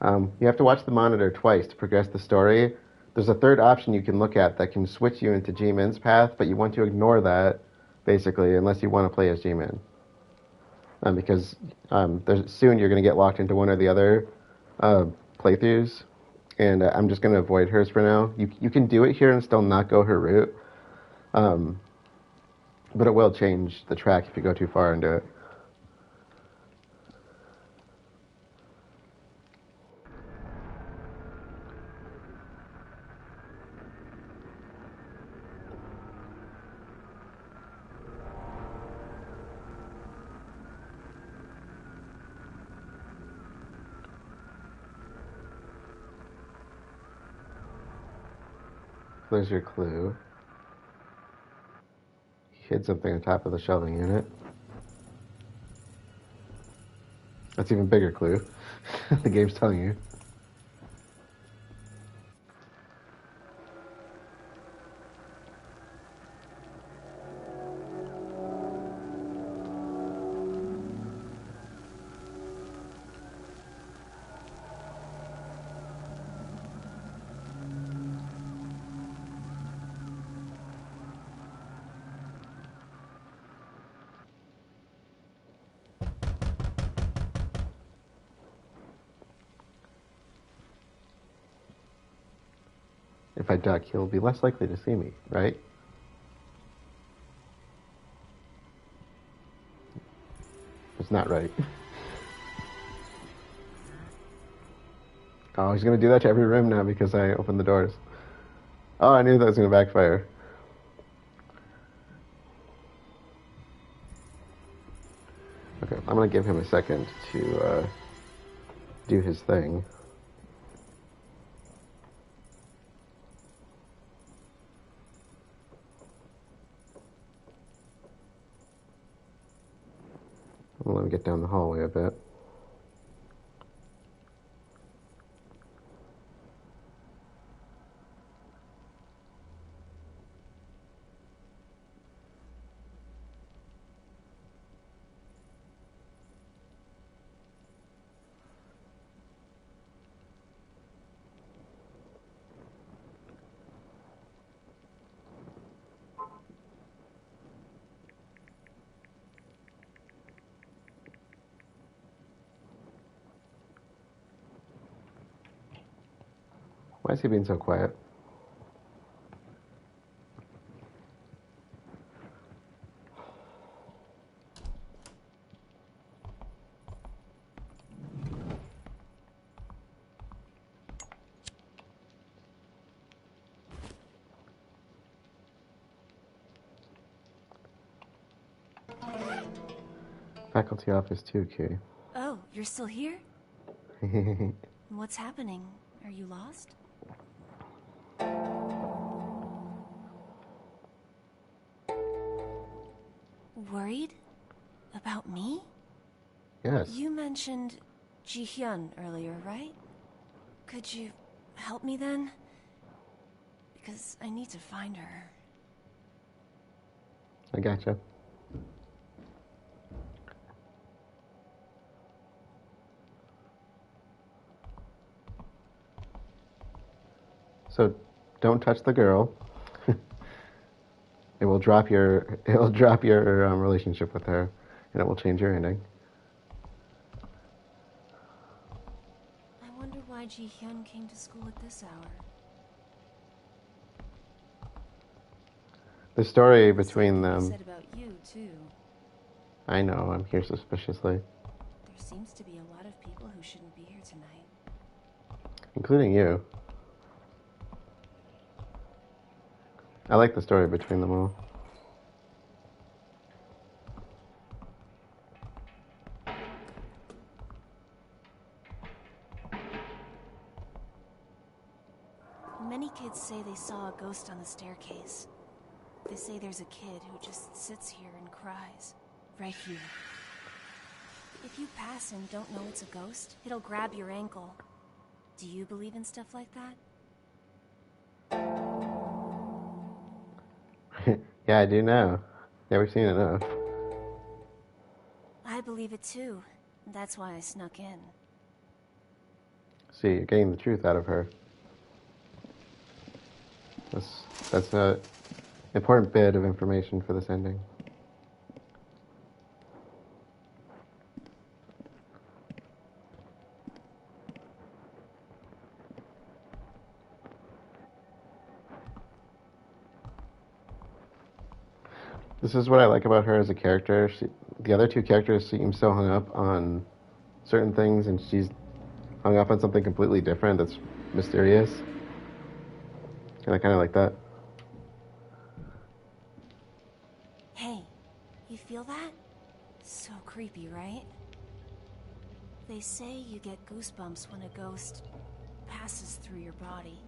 You have to watch the monitor twice to progress the story. There's a third option you can look at that can switch you into G-Min's path, but you want to ignore that, basically, unless you want to play as G-Min. Because soon you're going to get locked into one or the other playthroughs, and I'm just going to avoid hers for now. You can do it here and still not go her route. But it will change the track if you go too far into it. There's your clue. hid something on top of the shelving unit. That's even bigger clue. The game's telling you. If I duck, he'll be less likely to see me, right? It's not right. Oh, he's gonna do that to every room now because I opened the doors. Oh, I knew that was gonna backfire. Okay, I'm gonna give him a second to do his thing. Let me get down the hallway a bit. Why is he being so quiet? Faculty office 2 key. Oh, you're still here? What's happening? Are you lost? Worried? About me? Yes. You mentioned Ji-hyun earlier, right? Could you help me then? Because I need to find her. I gotcha. So, don't touch the girl. It will drop your relationship with her, and it will change your ending. I wonder why Ji-hyun came to school at this hour. The story between them. Said about you too. I know. I'm here suspiciously, There seems to be a lot of people who shouldn't be here tonight, including you. I like the story between them all. Many kids say they saw a ghost on the staircase. They say there's a kid who just sits here and cries. Right here. If you pass and don't know it's a ghost, it'll grab your ankle. Do you believe in stuff like that? Yeah, I do know. Never seen enough. I believe it too. That's why I snuck in. See, you're getting the truth out of her. That's a important bit of information for this ending. This is what I like about her as a character. The other two characters seem so hung up on certain things, and she's hung up on something completely different that's mysterious. And I kind of like that. Hey, you feel that? So creepy, right? They say you get goosebumps when a ghost passes through your body.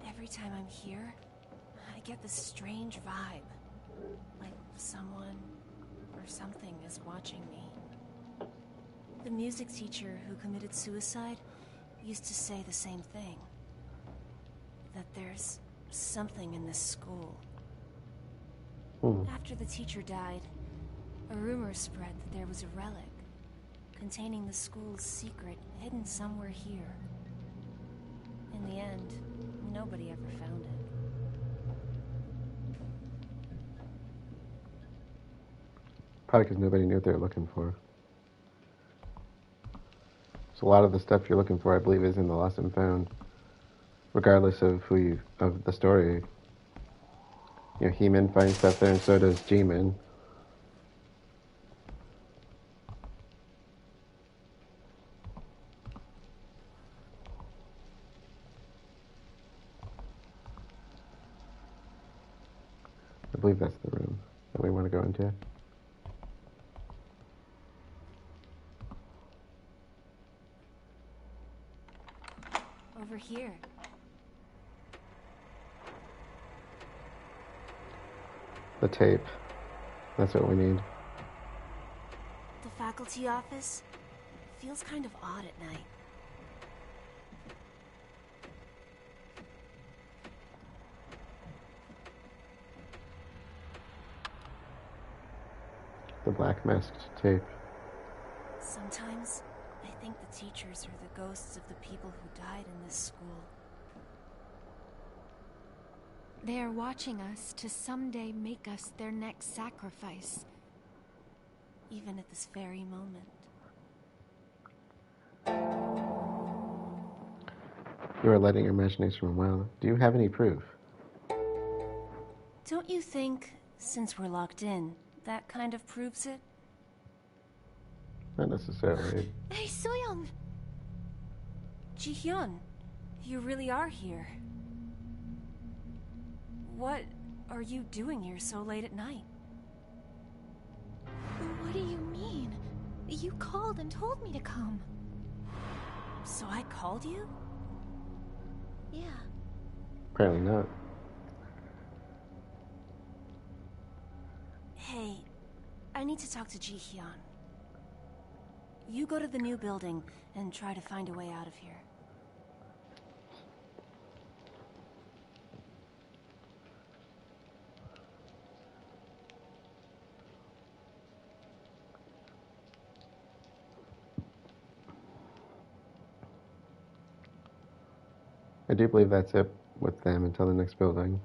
Every time I'm here, I get this strange vibe. Like someone or something is watching me. The music teacher who committed suicide used to say the same thing. That there's something in this school. After the teacher died, a rumor spread that there was a relic containing the school's secret hidden somewhere here. In the end, nobody ever found it. Probably because nobody knew what they were looking for. So a lot of the stuff you're looking for, I believe, is in the Lost and Found, regardless of of the story. You know, He-Man finds stuff there, and so does G-Man. I believe that's the room that we want to go into. Over here. The tape. That's what we need. The faculty office feels kind of odd at night. The black masked tape. Sometimes I think the teachers are the ghosts of the people who died in this school. They are watching us to someday make us their next sacrifice. Even at this very moment. You are letting your imagination run wild. Do you have any proof? Don't you think, since we're locked in, that kind of proves it? Not necessarily. Hey, Soyoung! Ji-hyun, you really are here. What are you doing here so late at night? What do you mean? You called and told me to come. So I called you? Yeah. Apparently not. Hey, I need to talk to Ji-hyun. You go to the new building and try to find a way out of here. I do believe that's it with them until the next building.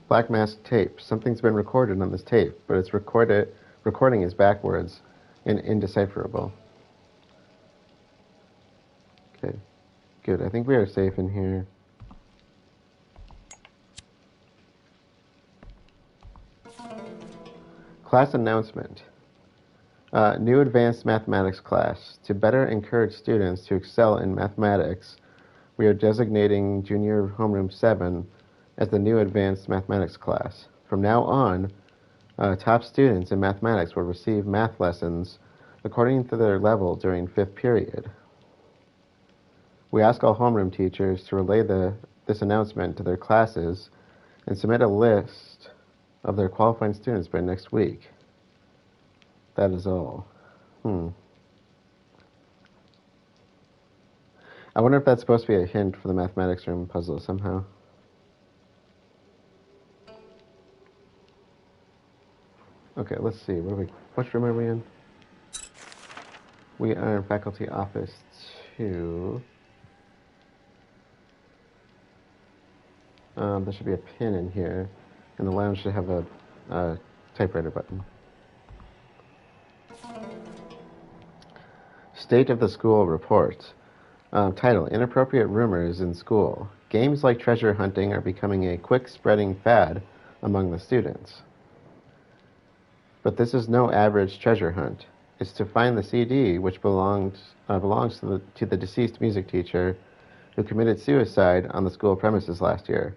Black mask tape. Something's been recorded on this tape, but its recording is backwards and indecipherable. Okay, good. I think we are safe in here. Class announcement. New advanced mathematics class. To better encourage students to excel in mathematics, we are designating Junior Homeroom 7 as the new advanced mathematics class. From now on, top students in mathematics will receive math lessons according to their level during 5th period. We ask all homeroom teachers to relay this announcement to their classes and submit a list of their qualifying students by next week. That is all. I wonder if that's supposed to be a hint for the mathematics room puzzle somehow. Okay, let's see. Which room are we in? We are in faculty office 2. There should be a pin in here, and the lounge should have a typewriter button. State of the School Report. Title, Inappropriate Rumors in School. Games like treasure hunting are becoming a quick-spreading fad among the students. But this is no average treasure hunt. It's to find the CD which belongs to the deceased music teacher who committed suicide on the school premises last year.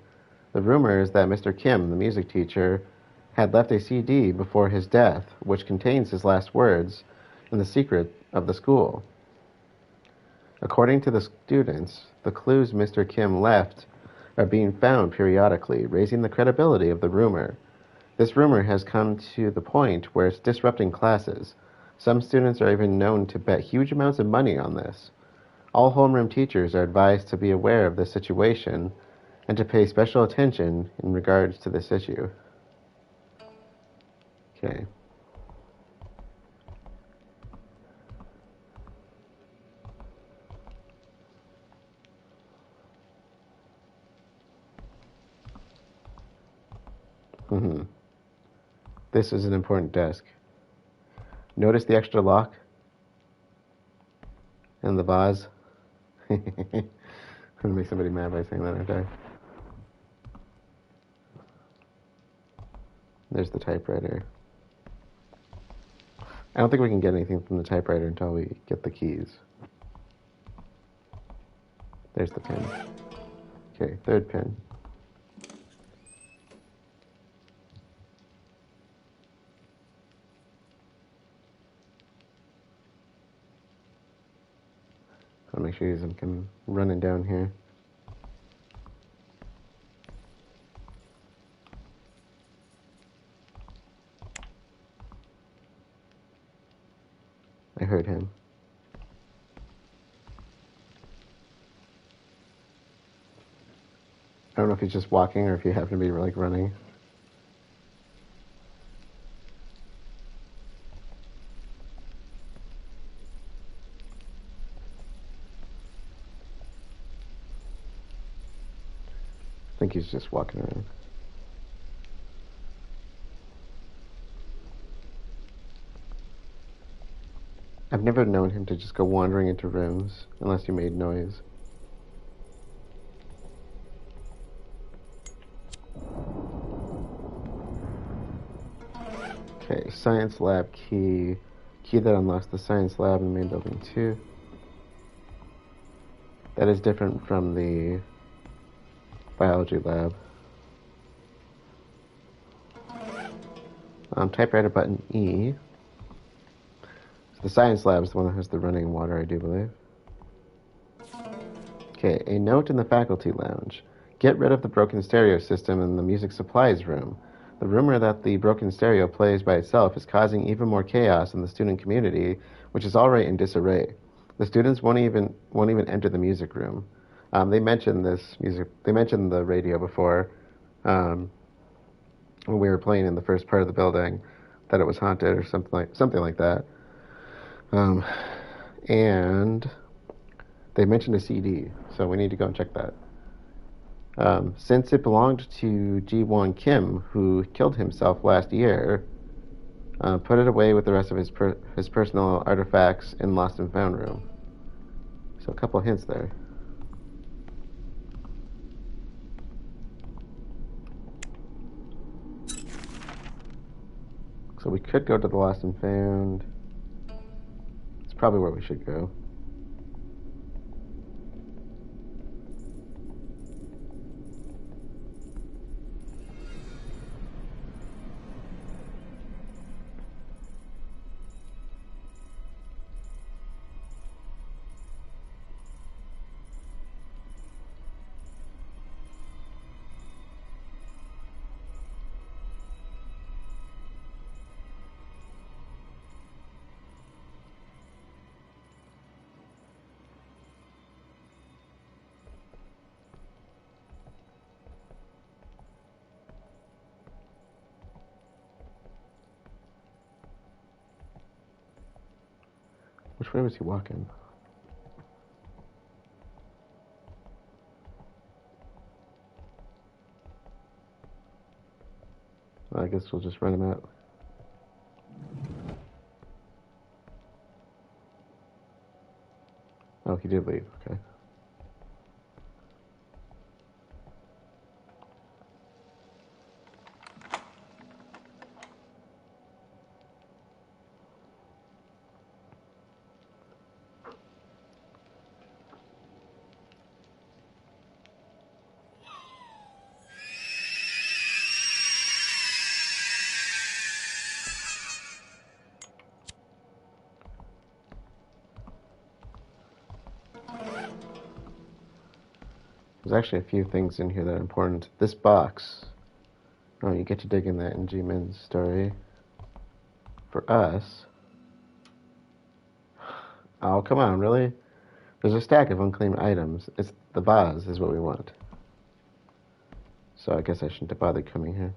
The rumor is that Mr. Kim, the music teacher, had left a CD before his death which contains his last words and the secret of the school. According to the students, the clues Mr. Kim left are being found periodically, raising the credibility of the rumor. This rumor has come to the point where it's disrupting classes. Some students are even known to bet huge amounts of money on this. All homeroom teachers are advised to be aware of this situation and to pay special attention in regards to this issue. Okay. This is an important desk. Notice the extra lock? And the vase? I'm gonna make somebody mad by saying that, aren't I? There's the typewriter. I don't think we can get anything from the typewriter until we get the keys. There's the pin. Okay, third pin. I'll make sure you can running down here. I heard him. I don't know if he's just walking or if you happen to be like running. I think he's just walking around. I've never known him to just go wandering into rooms unless you made noise. Okay, science lab key. Key that unlocks the science lab in the main building 2. That is different from the biology lab. Typewriter button E. So the science lab is the one that has the running water, I do believe. Okay, a note in the faculty lounge. Get rid of the broken stereo system in the music supplies room. The rumor that the broken stereo plays by itself is causing even more chaos in the student community, which is already in disarray. The students won't even enter the music room. They mentioned the radio before, when we were playing in the first part of the building, that it was haunted or something like that. And they mentioned a CD, so we need to go and check that. Since it belonged to Ji-won Kim, who killed himself last year, put it away with the rest of his personal artifacts in Lost and Found room. So a couple hints there. So we could go to the Lost and Found. It's probably where we should go. Which way was he walking? Well, I guess we'll just run him out. Oh, he did leave. Okay. There's actually a few things in here that are important. This box. Oh, you get to dig in that in G-Min's story. For us. Oh, come on, really? There's a stack of unclaimed items. It's the vase is what we want. So I guess I shouldn't have bothered coming here.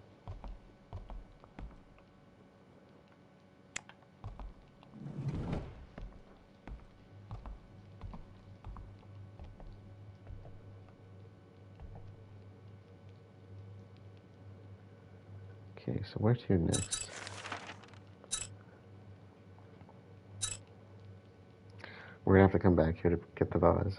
Okay, so where to next? We're gonna have to come back here to get the vase.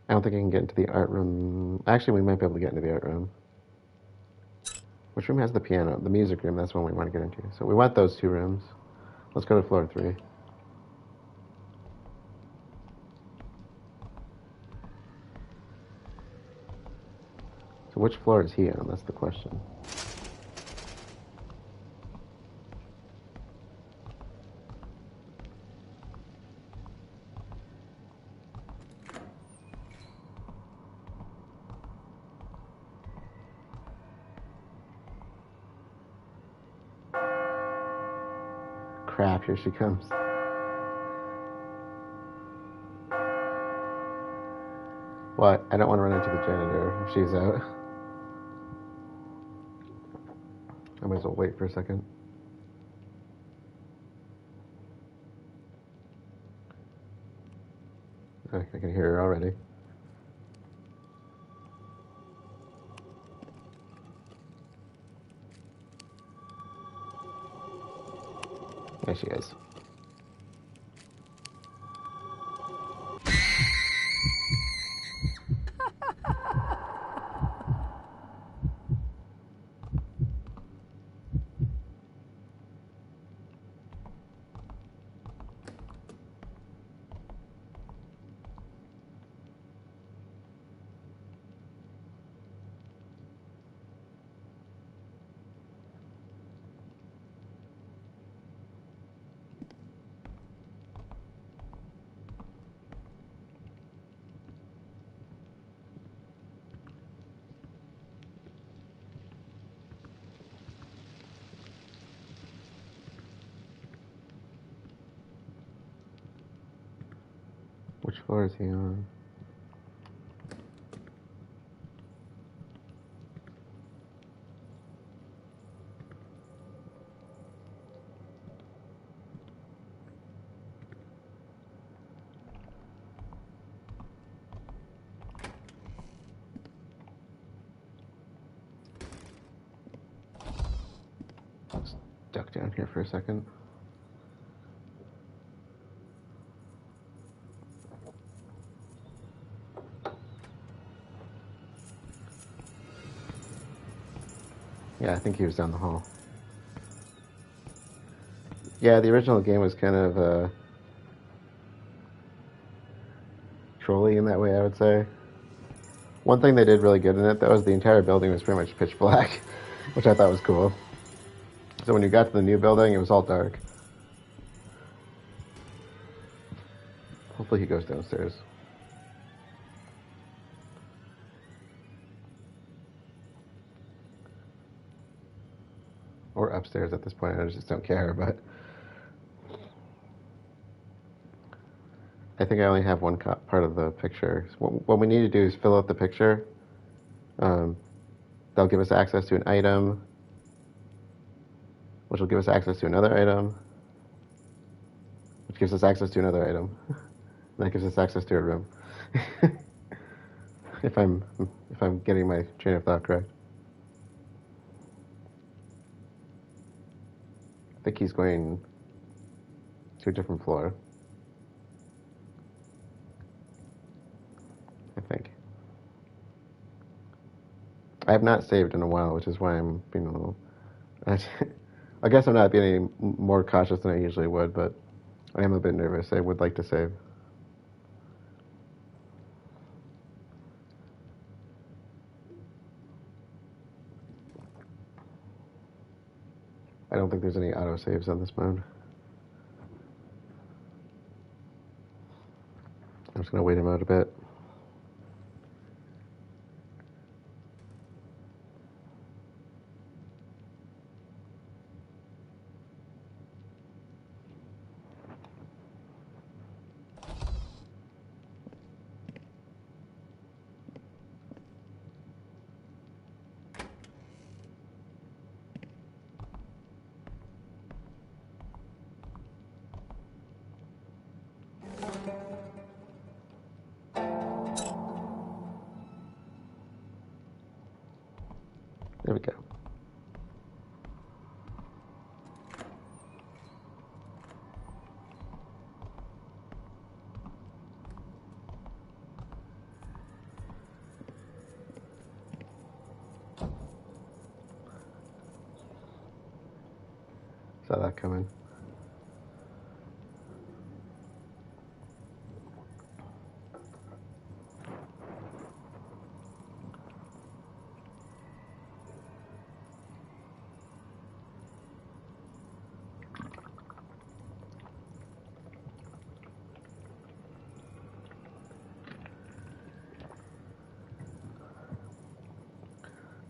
I don't think I can get into the art room. Actually, we might be able to get into the art room. Which room has the piano? The music room, that's one we want to get into. So we want those two rooms. Let's go to floor 3. So which floor is he on? That's the question. Crap, here she comes. What? I don't want to run into the janitor if she's out. I might as well wait for a second. I can hear her already. There she is. Which floor is he on? Let's duck down here for a second. Yeah, I think he was down the hall. Yeah, the original game was kind of trolly in that way, I would say. One thing they did really good in it, though, is the entire building was pretty much pitch black, which I thought was cool. So when you got to the new building, it was all dark. Hopefully he goes downstairs. Or upstairs at this point, I just don't care, but... I think I only have one part of the picture. So what we need to do is fill out the picture. They'll give us access to an item, which will give us access to another item, which gives us access to another item. And that gives us access to a room. if I'm getting my train of thought correct. I think he's going to a different floor. I think. I have not saved in a while, which is why I'm being a little... I guess I'm not being any more cautious than I usually would, but I am a bit nervous. I would like to save. I don't think there's any auto saves on this mode. just going to wait him out a bit. There we go. Saw that coming.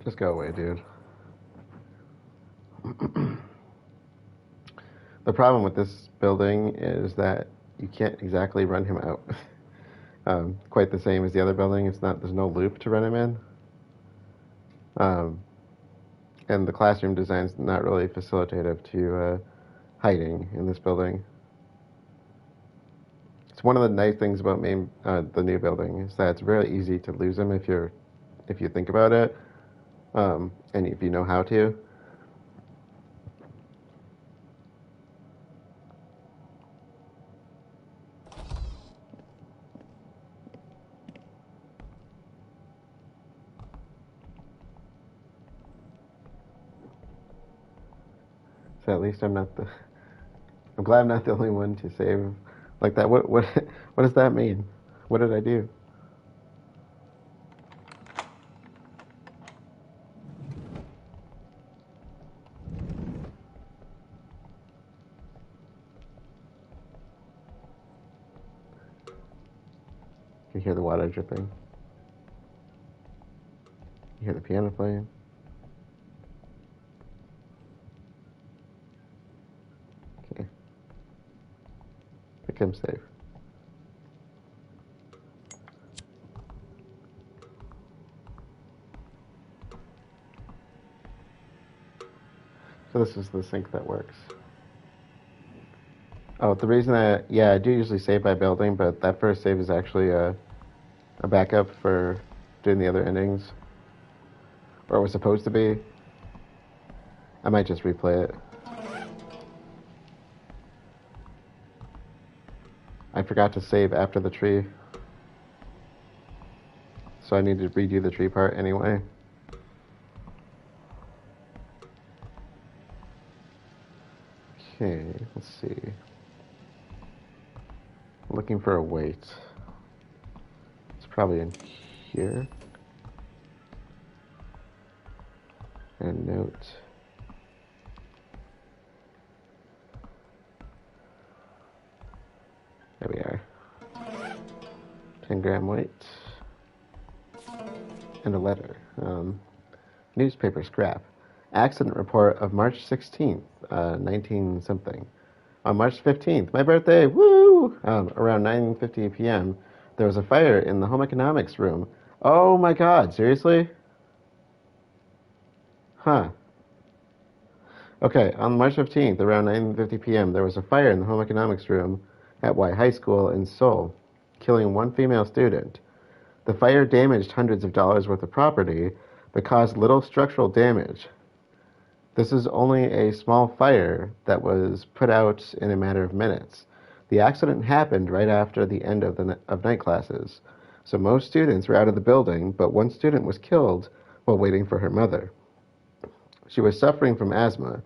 Just go away, dude. The problem with this building is that you can't exactly run him out. Quite the same as the other building. There's no loop to run him in. And the classroom design's not really facilitative to hiding in this building. It's one of the nice things about the new building is that it's really easy to lose him if you think about it, and if you know how to. So at least I'm glad I'm not the only one to save like that. What does that mean? What did I do? You hear the water dripping. You hear the piano playing. Okay. Become safe. So this is the sink that works. Oh, the reason I do usually save by building, but that first save is actually a backup for doing the other endings. Or it was supposed to be. I might just replay it. I forgot to save after the tree. So I need to redo the tree part anyway. Okay, let's see. Looking for a weight. It's probably in here. And note. There we are. 10-gram weight. And a letter. Newspaper scrap. Accident report of March 16th, 19-something. On March 15th, my birthday, woo! Around 9:50 p.m., there was a fire in the home economics room. Oh my god, seriously? Huh. Okay, on March 15th, around 9:50 p.m., there was a fire in the home economics room at Y High School in Seoul, killing one female student. The fire damaged hundreds of dollars worth of property, but caused little structural damage. This is only a small fire that was put out in a matter of minutes. The accident happened right after the end of night classes, so most students were out of the building, but one student was killed while waiting for her mother. She was suffering from asthma,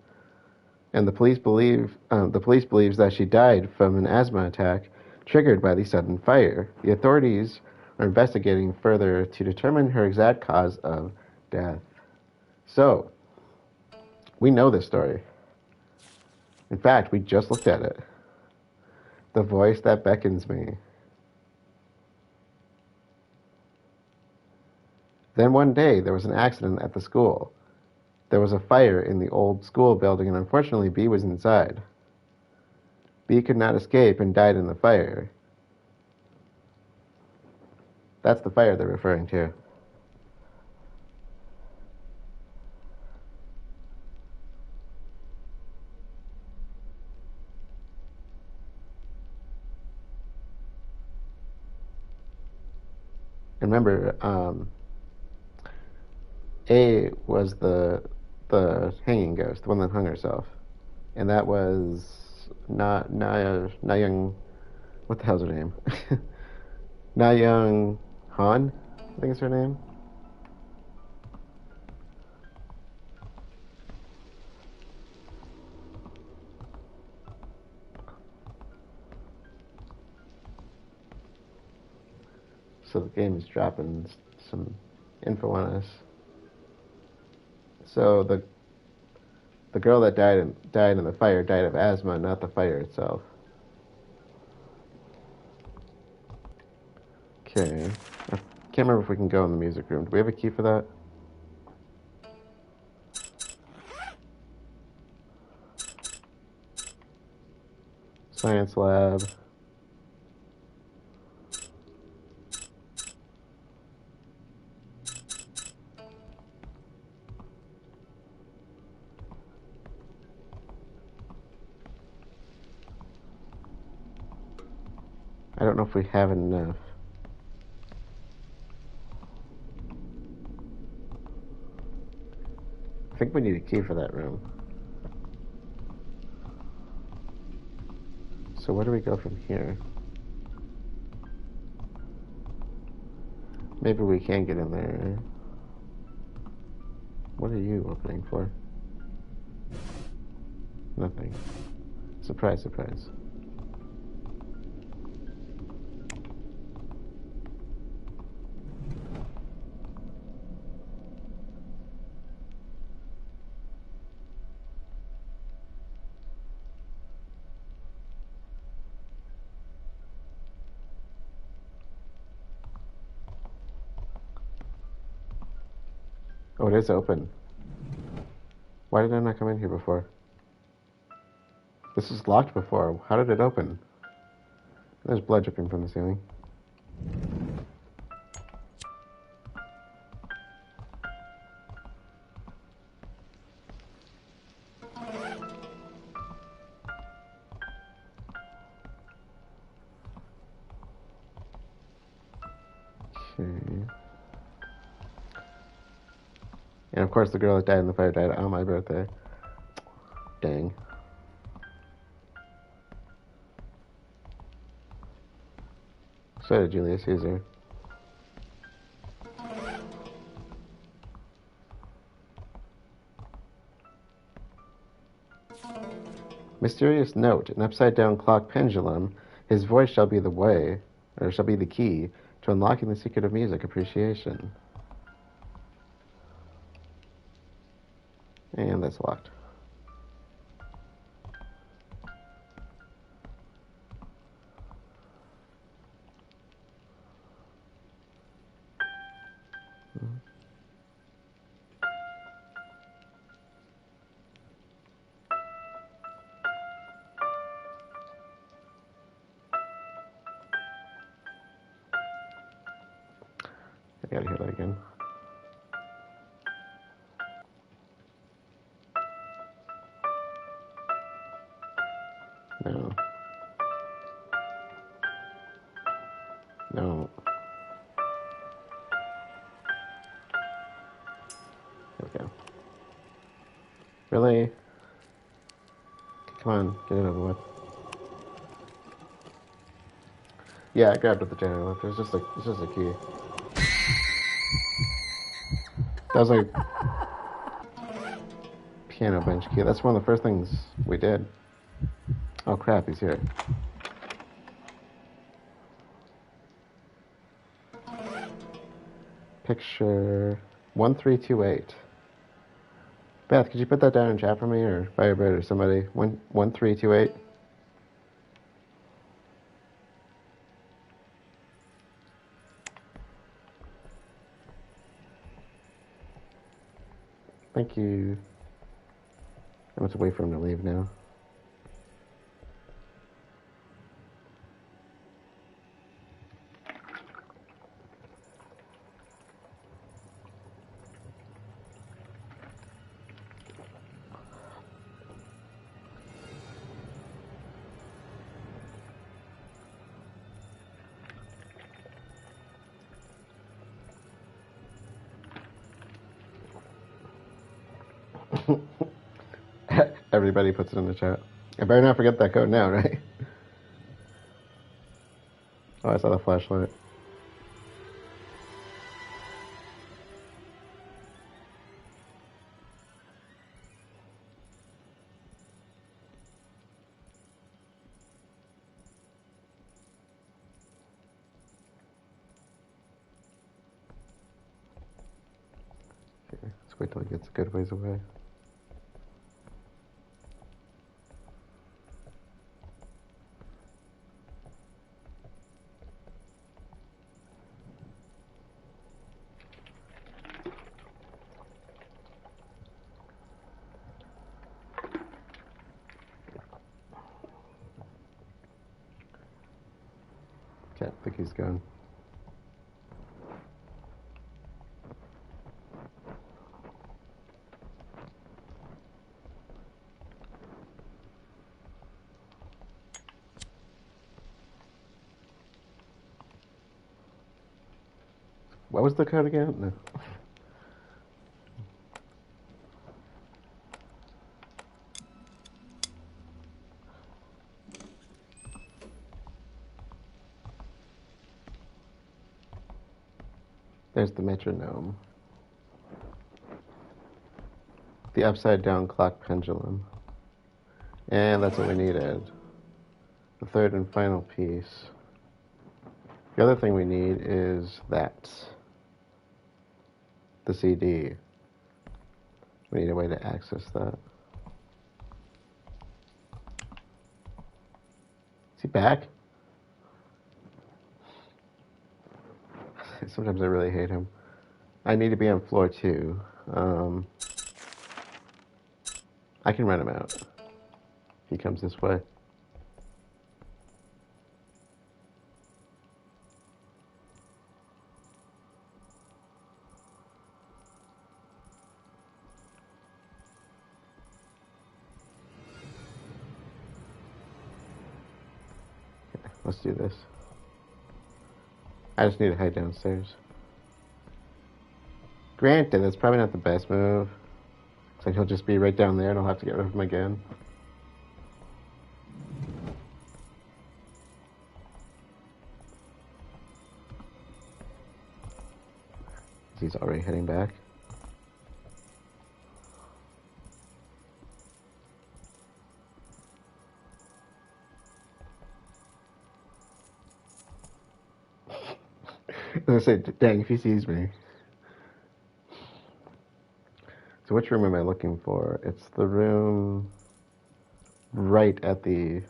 and the police believes that she died from an asthma attack triggered by the sudden fire. The authorities are investigating further to determine her exact cause of death. So, we know this story. In fact, we just looked at it. The voice that beckons me. Then one day, there was an accident at the school. There was a fire in the old school building, and unfortunately, B was inside. B could not escape and died in the fire. That's the fire they're referring to. And remember, A was the hanging ghost, the one that hung herself, and that was not Young. What the hell's her name? Na Young Han, I think is her name. So the game is dropping some info on us. So the girl that died in the fire died of asthma, not the fire itself. Okay. I can't remember if we can go in the music room. Do we have a key for that? Science lab. I don't know if we have enough. I think we need a key for that room. So where do we go from here? Maybe we can get in there. What are you opening for? Nothing. Surprise, surprise. Oh, it is open. Why did I not come in here before? This was locked before. How did it open? There's blood dripping from the ceiling. Okay. And of course the girl that died in the fire died on my birthday. Dang. So did Julius Caesar. Mysterious note, an upside-down clock pendulum. His voice shall be the way, or shall be the key, to unlocking the secret of music appreciation. And that's locked. I gotta hear that again. No. No. There we go. Really? Come on, get it over with. Yeah, I grabbed at the generator lift. It's just a key. That was like piano bench key. That's one of the first things we did. Oh crap, he's here. Picture 1328. Beth, could you put that down in chat for me, or Firebird or somebody? 1328. Thank you. I have to wait for him to leave now. Everybody puts it in the chat. I better not forget that code now, right? Oh, I saw the flashlight. Okay, let's wait till he gets a good ways away. Okay, I think he's gone. What was the code again? No. There's the metronome. The upside down clock pendulum. And that's what we needed. The third and final piece. The other thing we need is that. The CD. We need a way to access that. Is he back? Sometimes I really hate him. I need to be on floor 2. I can run him out. He comes this way. Okay, let's do this. I just need to hide downstairs. Granted, that's probably not the best move. Looks like he'll just be right down there and I'll have to get rid of him again. He's already heading back. I was gonna say, dang, if he sees me. So which room am I looking for? It's the room right at the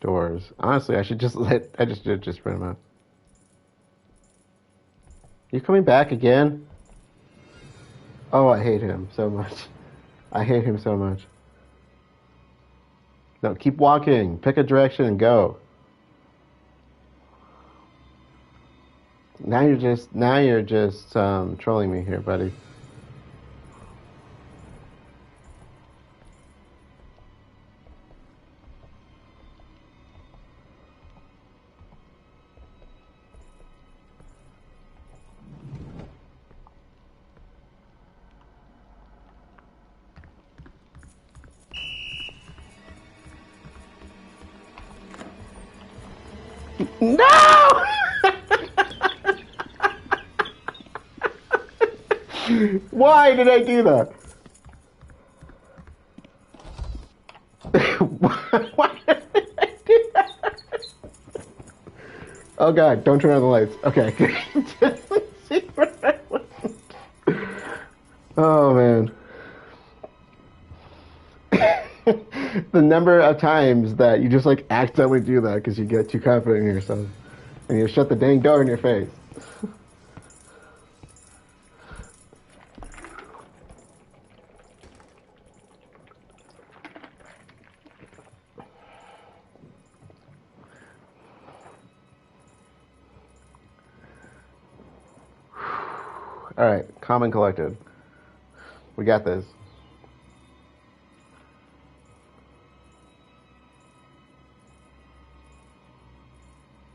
doors. Honestly, I should just run him out. You coming back again? Oh, I hate him so much. I hate him so much. No, keep walking. Pick a direction and go. Now you're just trolling me here, buddy. No! Why did I do that? Why did I do that? Oh god, don't turn on the lights. Okay. Oh man. The number of times that you just like accidentally do that because you get too confident in yourself and you shut the dang door in your face. Alright, calm and collected. We got this.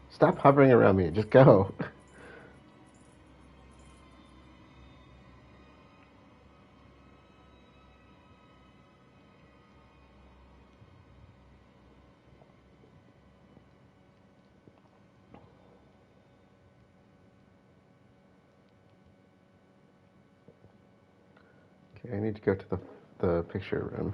Stop hovering around me. Just go. Okay, I need to go to the picture room.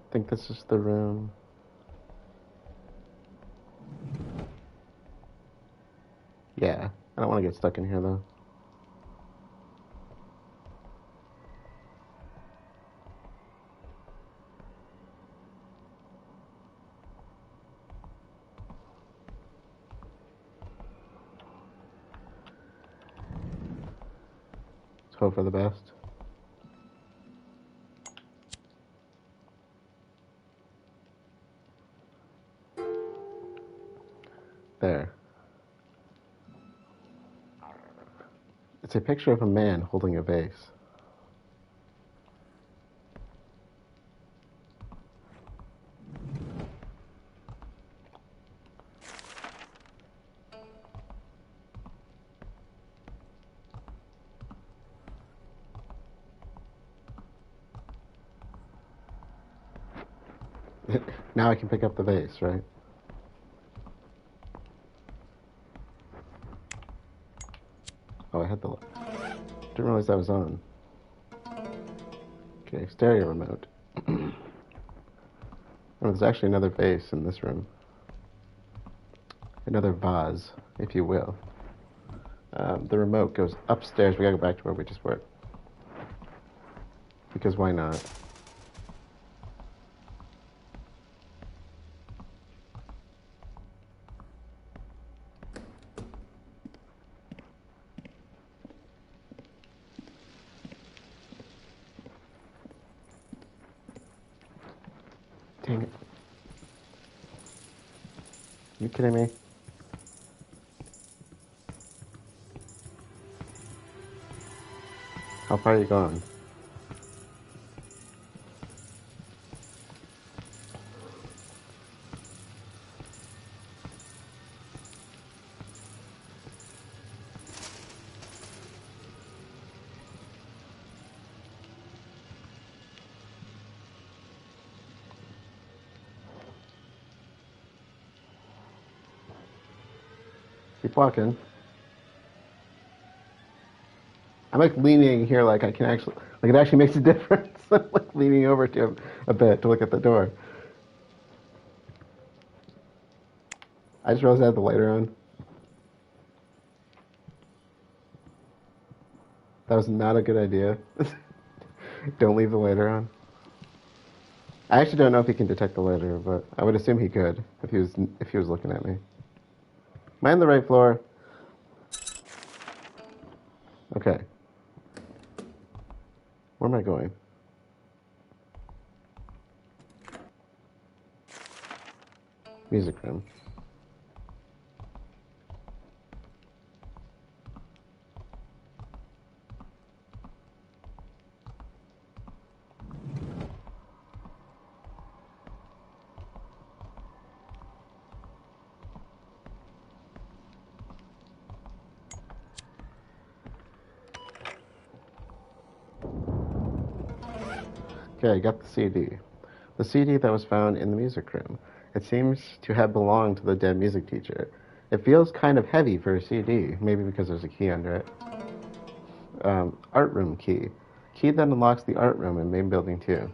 I think this is the room. Yeah, I don't want to get stuck in here though. Let's hope for the best. There. It's a picture of a man holding a vase. Now I can pick up the vase, right? Oh, I had the... Didn't realize that was on. Okay, stereo remote. Oh, there's actually another vase in this room. Another vase, if you will. The remote goes upstairs. We gotta go back to where we just were. Because why not? Dang it. You kidding me? How far are you gone? Keep walking. I'm like leaning here like I can actually, like it actually makes a difference. I'm like leaning over to him a bit to look at the door. I just realized I had the lighter on. That was not a good idea. Don't leave the lighter on. I actually don't know if he can detect the lighter, but I would assume he could if he was looking at me. Am I on the right floor? Okay. Where am I going? Music room. Okay, I got the CD. The CD that was found in the music room. It seems to have belonged to the dead music teacher. It feels kind of heavy for a CD, maybe because there's a key under it. Art room key. Key that unlocks the art room in main building 2.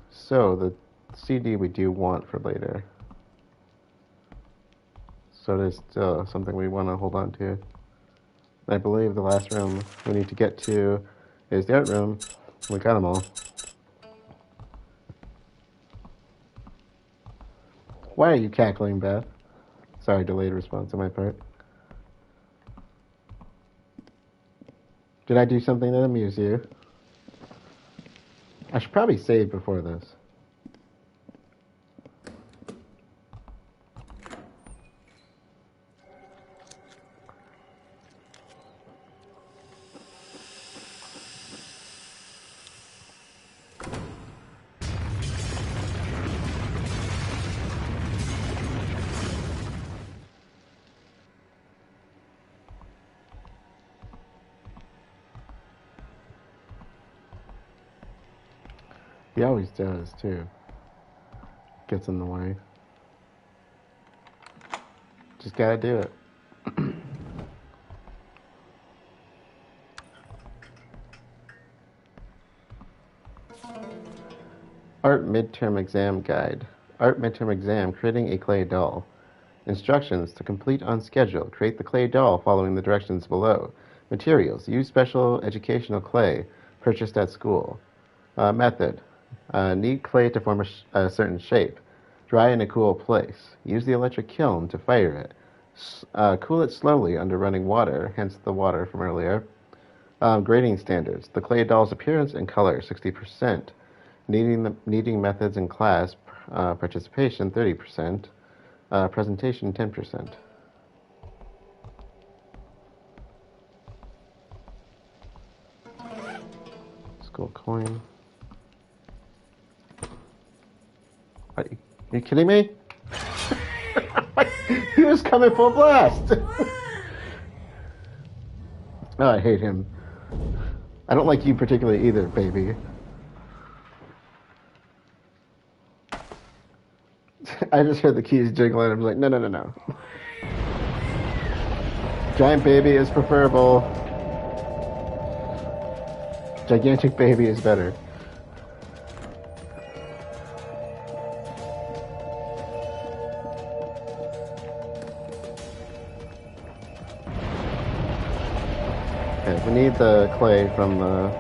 So, the CD we do want for later. so it is still something we want to hold on to. I believe the last room we need to get to is the art room. We got them all. Why are you cackling, Beth? Sorry, delayed response on my part. Did I do something that amused you? I should probably save before this. He always does, too. Gets in the way. Just gotta do it. Art Midterm Exam Guide. Art Midterm Exam, creating a clay doll. Instructions to complete on schedule. Create the clay doll following the directions below. Materials. Use special educational clay purchased at school. Method. Knead clay to form a certain shape. Dry in a cool place. Use the electric kiln to fire it. Cool it slowly under running water, hence the water from earlier. Grading standards. The clay doll's appearance and color, 60%. Kneading methods in class, participation, 30%. Presentation, 10%. School coin. Are you kidding me? He was coming full blast. Oh, I hate him. I don't like you particularly either, baby. I just heard the keys jiggling. I'm like, no, no, no, no. Giant baby is preferable. Gigantic baby is better. Okay, we need the clay from the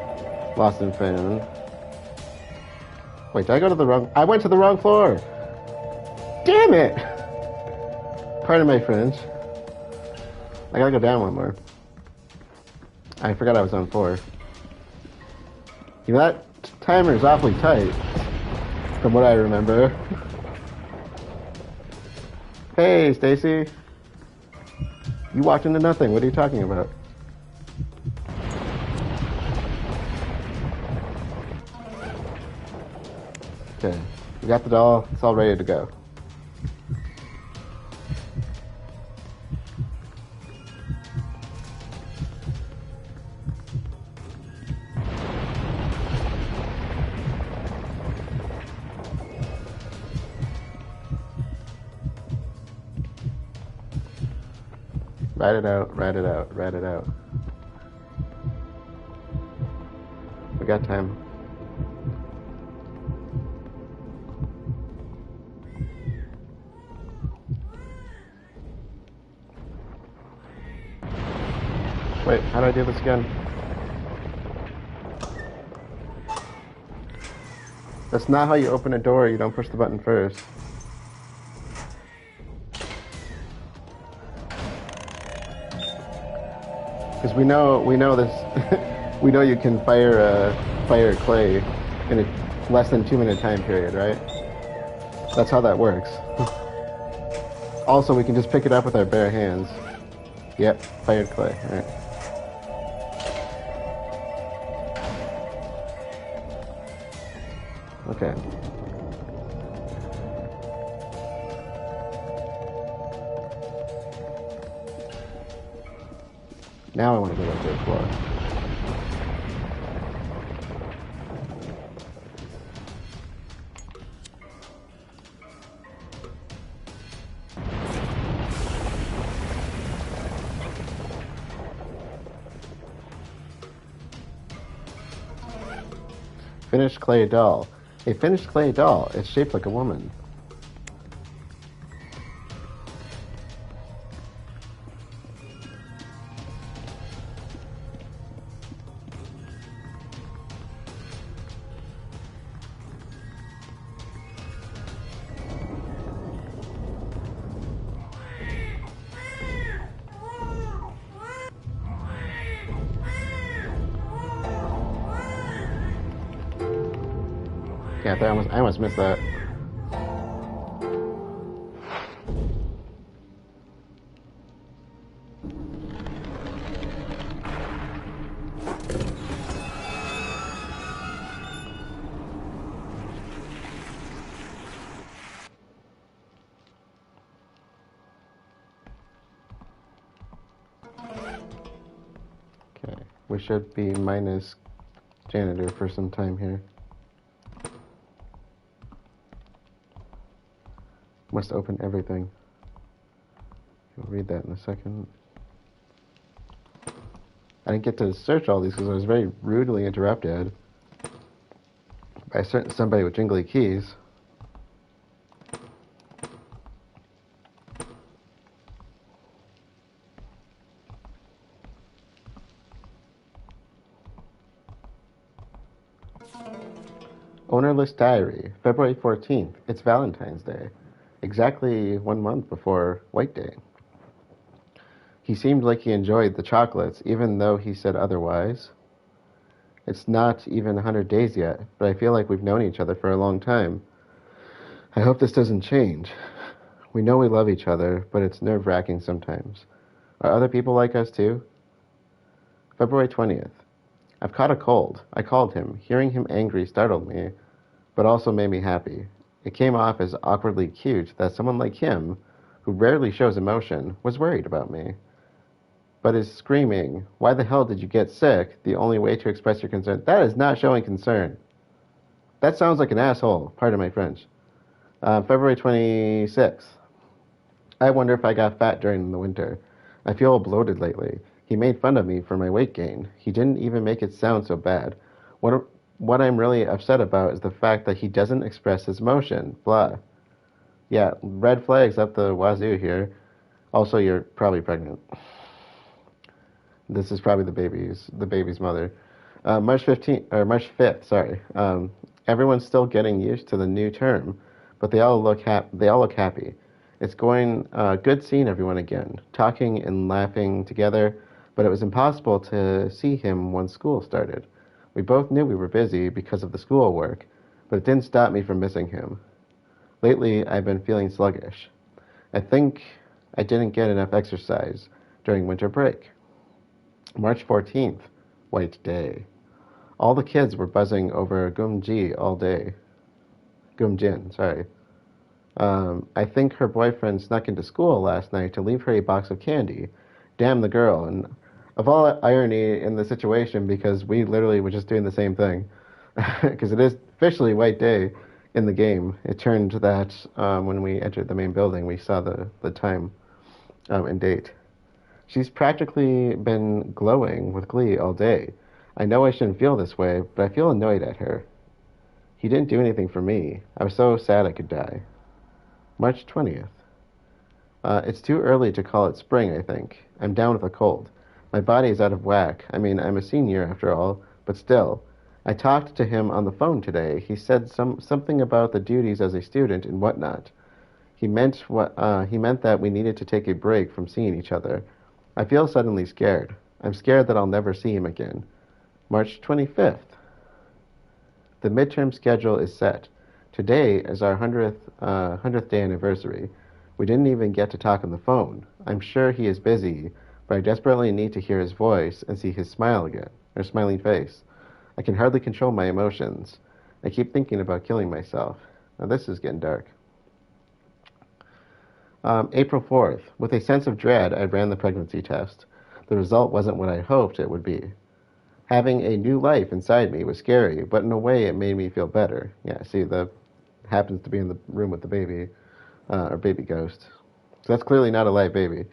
Lost and Found. Wait, did I go to the wrong... I went to the wrong floor! Damn it! Pardon my French. I gotta go down one more. I forgot I was on 4. You know, that timer is awfully tight, from what I remember. Hey, Stacy. You walked into nothing. What are you talking about? Okay, we got the doll. It's all ready to go. Write it out, write it out, write it out. We got time. Wait, how do I do this again? That's not how you open a door. You don't push the button first. Because we know this. We know you can fire clay in a less than 2-minute time period, right? That's how that works. Also, we can just pick it up with our bare hands. Yep, fired clay. All right. Okay. Now I want to go up to the floor. Finished clay doll. A finished clay doll is shaped like a woman. Yeah, I almost missed that. Okay, we should be minus janitor for some time here. Must open everything. We'll read that in a second. I didn't get to search all these because I was very rudely interrupted by somebody with jingly keys. Ownerless Diary, February 14th. It's Valentine's Day. Exactly 1 month before White Day. He seemed like he enjoyed the chocolates, even though he said otherwise. It's not even 100 days yet, but I feel like we've known each other for a long time. I hope this doesn't change. We know we love each other, but it's nerve-wracking sometimes. Are other people like us too? February 20th. I've caught a cold. I called him. Hearing him angry startled me, but also made me happy. It came off as awkwardly cute that someone like him, who rarely shows emotion, was worried about me. But is screaming, "Why the hell did you get sick?" the only way to express your concern? That is not showing concern. That sounds like an asshole. Pardon my French. February 26th. I wonder if I got fat during the winter. I feel bloated lately. He made fun of me for my weight gain. He didn't even make it sound so bad. What I'm really upset about is the fact that he doesn't express his emotion. Blah. Yeah, red flags up the wazoo here. Also, you're probably pregnant. This is probably the baby's mother. March 15th, or March 5th, sorry. Everyone's still getting used to the new term, but they all look happy. It's going good seeing everyone again, talking and laughing together, but it was impossible to see him once school started. We both knew we were busy because of the schoolwork, but it didn't stop me from missing him. Lately, I've been feeling sluggish. I think I didn't get enough exercise during winter break. March 14th, White Day. All the kids were buzzing over Gumjin, sorry. I think her boyfriend snuck into school last night to leave her a box of candy. Damn the girl. And of all irony in the situation, because we literally were just doing the same thing, because it is officially White Day in the game. It turned that when we entered the main building, we saw the time and date. She's practically been glowing with glee all day. I know I shouldn't feel this way, but I feel annoyed at her. He didn't do anything for me. I was so sad I could die. March 20th. It's too early to call it spring, I think. I'm down with a cold. My body is out of whack. I mean, I'm a senior after all, but still. I talked to him on the phone today. He said something about the duties as a student and whatnot. He meant that we needed to take a break from seeing each other. I feel suddenly scared. I'm scared that I'll never see him again. March 25th. The midterm schedule is set. Today is our 100th day anniversary. We didn't even get to talk on the phone. I'm sure he is busy, but I desperately need to hear his voice and see his smile again, or smiling face. I can hardly control my emotions. I keep thinking about killing myself. Now this is getting dark. April 4th. With a sense of dread, I ran the pregnancy test. The result wasn't what I hoped it would be. Having a new life inside me was scary, but in a way it made me feel better. Yeah, see, that happens to be in the room with the baby, or baby ghost. So that's clearly not a live baby.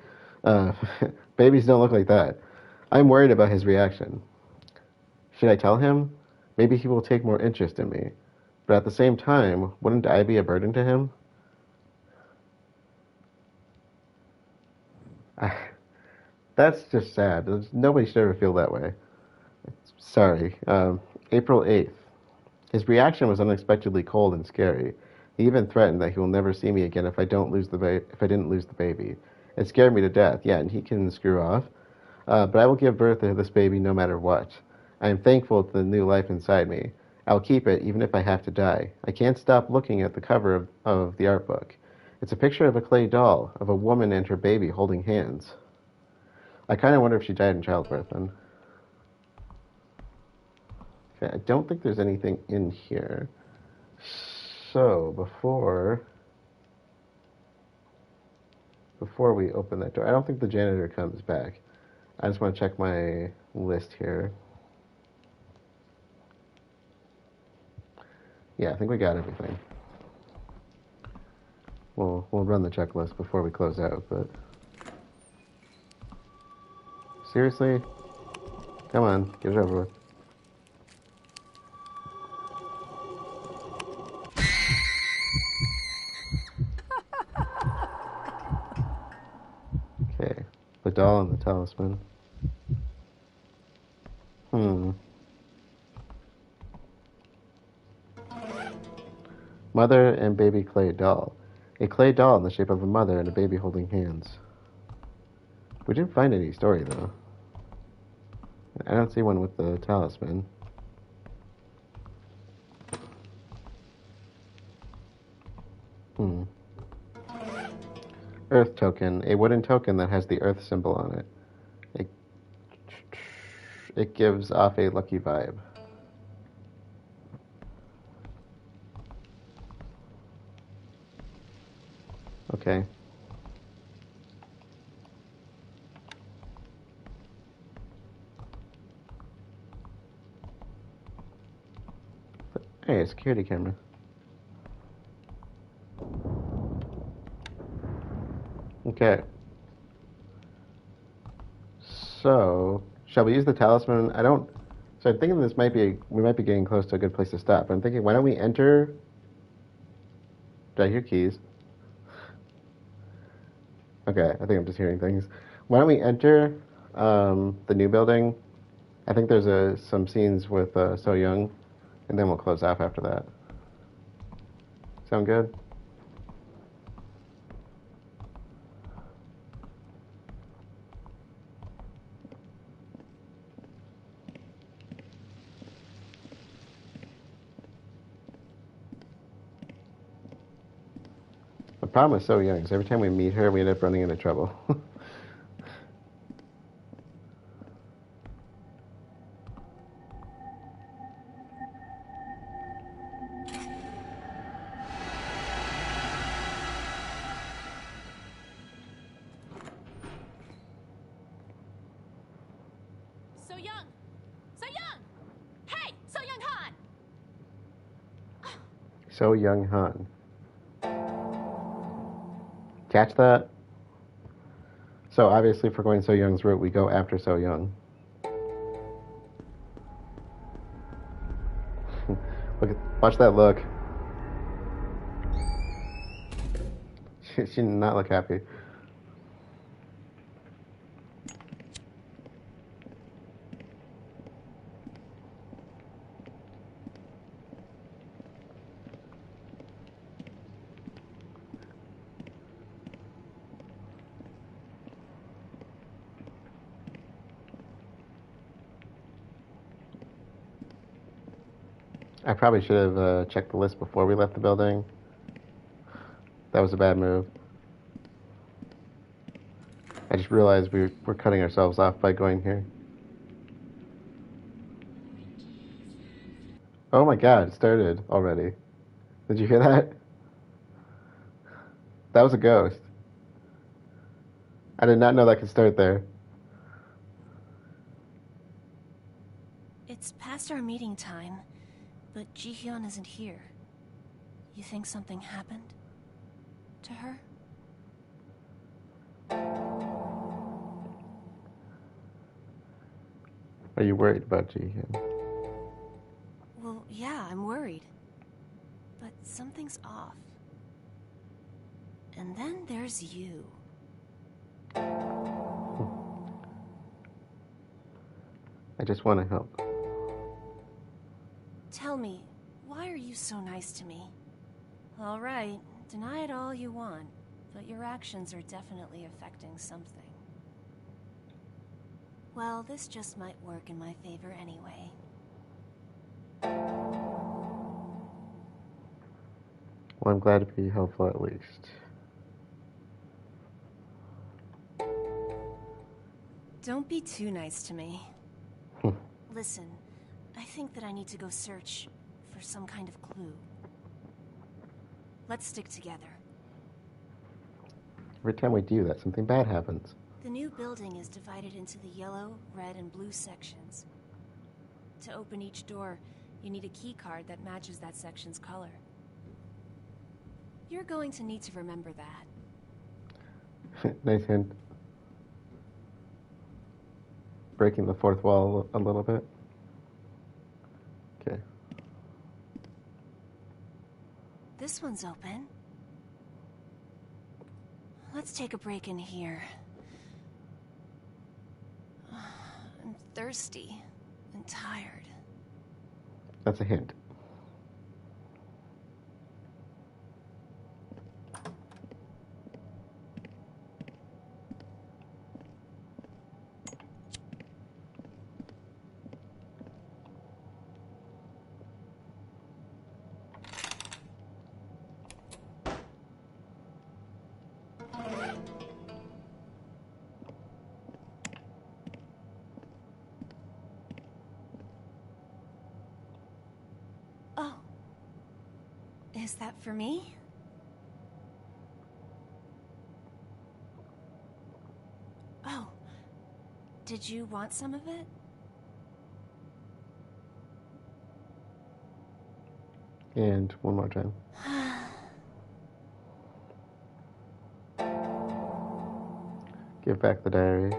Babies don't look like that. I'm worried about his reaction. Should I tell him? Maybe he will take more interest in me. But at the same time, wouldn't I be a burden to him? That's just sad. Nobody should ever feel that way. Sorry. April 8th. His reaction was unexpectedly cold and scary. He even threatened that he will never see me again if I didn't lose the baby. It scared me to death. Yeah, and he can screw off. But I will give birth to this baby no matter what. I am thankful to the new life inside me. I'll keep it even if I have to die. I can't stop looking at the cover of the art book. It's a picture of a clay doll, of a woman and her baby holding hands. I kind of wonder if she died in childbirth then. Okay, I don't think there's anything in here. So, before we open that door, I don't think the janitor comes back. I just want to check my list here. Yeah, I think we got everything. We'll run the checklist before we close out, but seriously? Come on, get it over with. Okay, the doll and the talisman. Mother and baby clay doll. A clay doll in the shape of a mother and a baby holding hands. We didn't find any story, though. I don't see one with the talisman. Earth token. A wooden token that has the earth symbol on it. It gives off a lucky vibe. Okay. Hey, a security camera. Okay. So, shall we use the talisman? So I'm thinking we might be getting close to a good place to stop. I'm thinking, why don't we enter? Did I hear keys? Okay, I think I'm just hearing things. Why don't we enter the new building? I think there's some scenes with So Young, and then we'll close off after that. Sound good? The problem with So Young is every time we meet her, we end up running into trouble. So Young! So Young! Hey! So Young Han! So Young Han. Catch that? So obviously, if we're going So Young's route, we go after So Young. Watch that look. She did not look happy. I probably should have checked the list before we left the building. That was a bad move. I just realized we're cutting ourselves off by going here. Oh my god, it started already. Did you hear that? That was a ghost. I did not know that could start there. It's past our meeting time, but Ji-hyun isn't here. You think something happened to her? Are you worried about Ji-hyun? Well, yeah, I'm worried. But something's off. And then there's you. I just want to help. Tell me, why are you so nice to me? All right, deny it all you want, but your actions are definitely affecting something. Well, this just might work in my favor anyway. Well, I'm glad to be helpful at least. Don't be too nice to me. Hmm. Listen, I think that I need to go search for some kind of clue. Let's stick together. Every time we do that, something bad happens. The new building is divided into the yellow, red, and blue sections. To open each door, you need a key card that matches that section's color. You're going to need to remember that. Nice hint. Breaking the fourth wall a little bit. Okay. This one's open. Let's take a break in here. I'm thirsty and tired. That's a hint. Oh. Is that for me? Oh. Did you want some of it? And one more time. Give back the diary.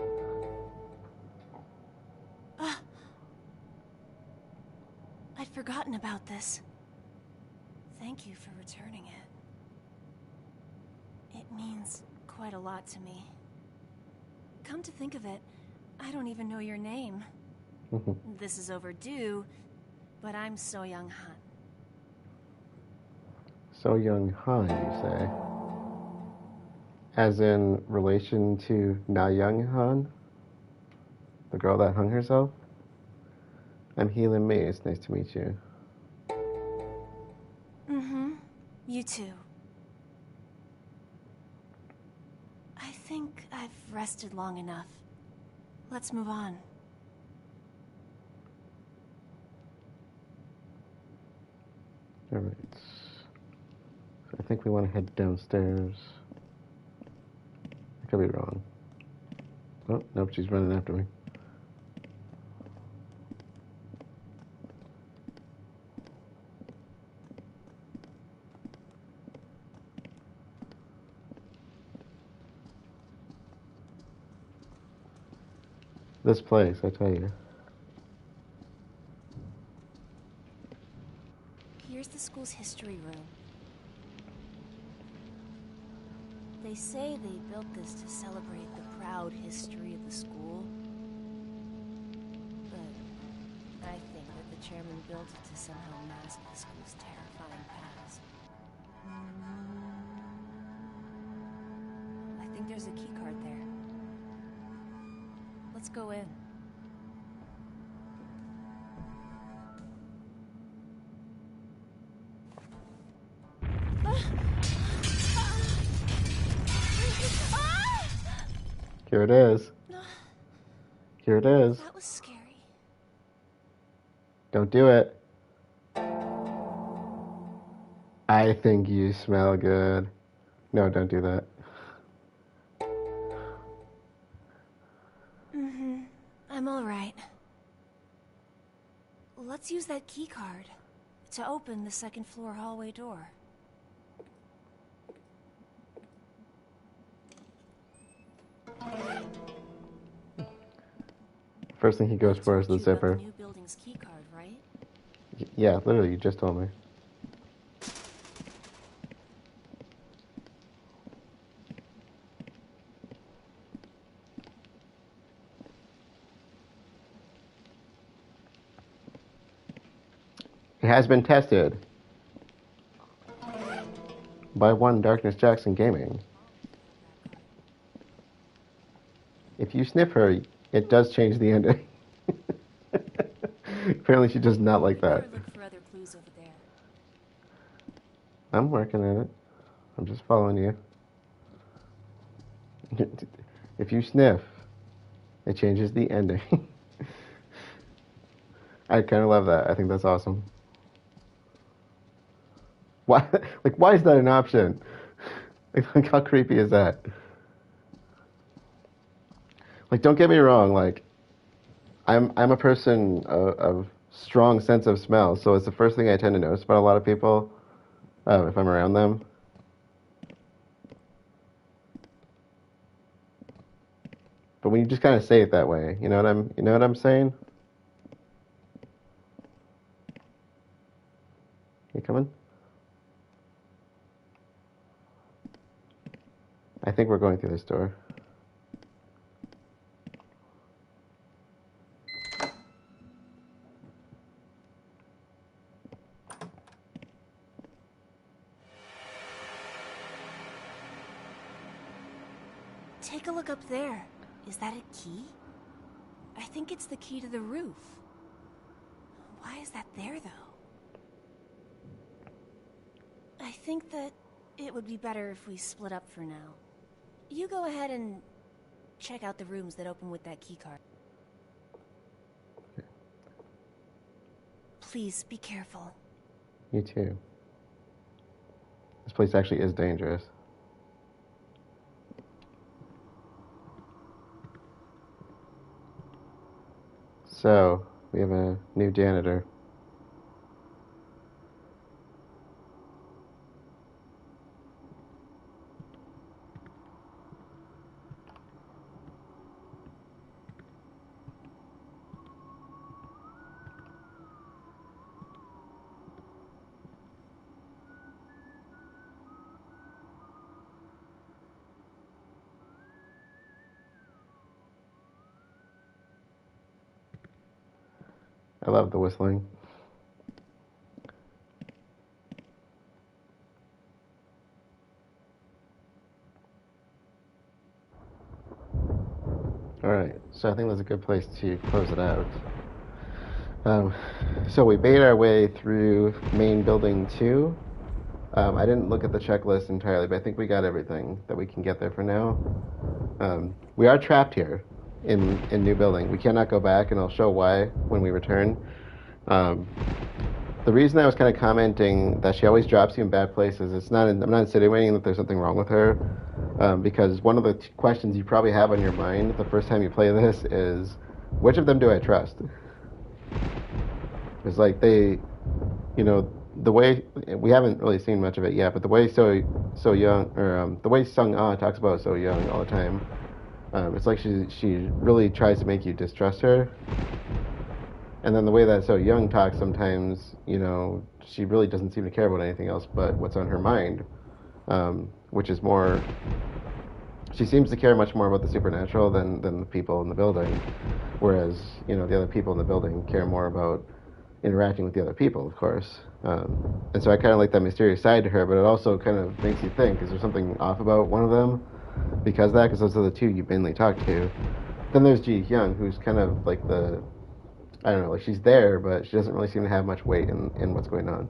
I'd forgotten about this. Thank you for returning it. It means quite a lot to me. Come to think of it, I don't even know your name. This is overdue, but I'm So Young Han. So Young Han, you say? As in relation to Na Young Han? The girl that hung herself? I'm Heelan Mays. Nice to meet you. Mm-hmm. You too. I think I've rested long enough. Let's move on. Alright. So I think we want to head downstairs. I could be wrong. Oh, nope, she's running after me. This place, I tell you. Here's the school's history room. They say they built this to celebrate the proud history of the school. But I think that the chairman built it to somehow mask the school's terrifying past. I think there's a key card there. Let's go in. Here it is. Here it is. That was scary. Don't do it. I think you smell good. No, don't do that. Mm-hmm. I'm all right. Let's use that key card to open the second floor hallway door. First thing he goes for is the zipper. The new building's key card, right? Yeah, literally, you just told me. It has been tested by one Darkness Jackson Gaming. If you sniff her, it does change the ending. Apparently she does not like that. Better look for other clues over there. I'm working on it. I'm just following you. If you sniff, it changes the ending. I kind of love that. I think that's awesome. Why? Like, why is that an option? Like, how creepy is that? Like, don't get me wrong. Like, I'm a person of strong sense of smell, so it's the first thing I tend to notice about a lot of people if I'm around them. But when you just kind of say it that way, you know what I'm saying? You coming? I think we're going through this door. Take a look up there. Is that a key? I think it's the key to the roof. Why is that there, though? I think that it would be better if we split up for now. You go ahead and check out the rooms that open with that keycard. Please be careful. You too. This place actually is dangerous. So, we have a new janitor. I love the whistling. Alright, so I think that's a good place to close it out. So we made our way through main building 2. I didn't look at the checklist entirely, but I think we got everything that we can get there for now. We are trapped here in new building. We cannot go back, and I'll show why when we return. The reason I was kind of commenting that she always drops you in bad places, I'm not insinuating that there's something wrong with her, because one of the questions you probably have on your mind the first time you play this is, which of them do I trust? It's like the way, we haven't really seen much of it yet, but the way So Young, or the way Sung Ah talks about So Young all the time, it's like she really tries to make you distrust her. And then the way that So Young talks sometimes, she really doesn't seem to care about anything else but what's on her mind, which is more, she seems to care much more about the supernatural than the people in the building, whereas, the other people in the building care more about interacting with the other people, of course. And so I kind of like that mysterious side to her, but it also kind of makes you think, is there something off about one of them? Because those are the two you mainly talk to. Then there's Ji Hyun, who's kind of like I don't know, like she's there, but she doesn't really seem to have much weight in what's going on.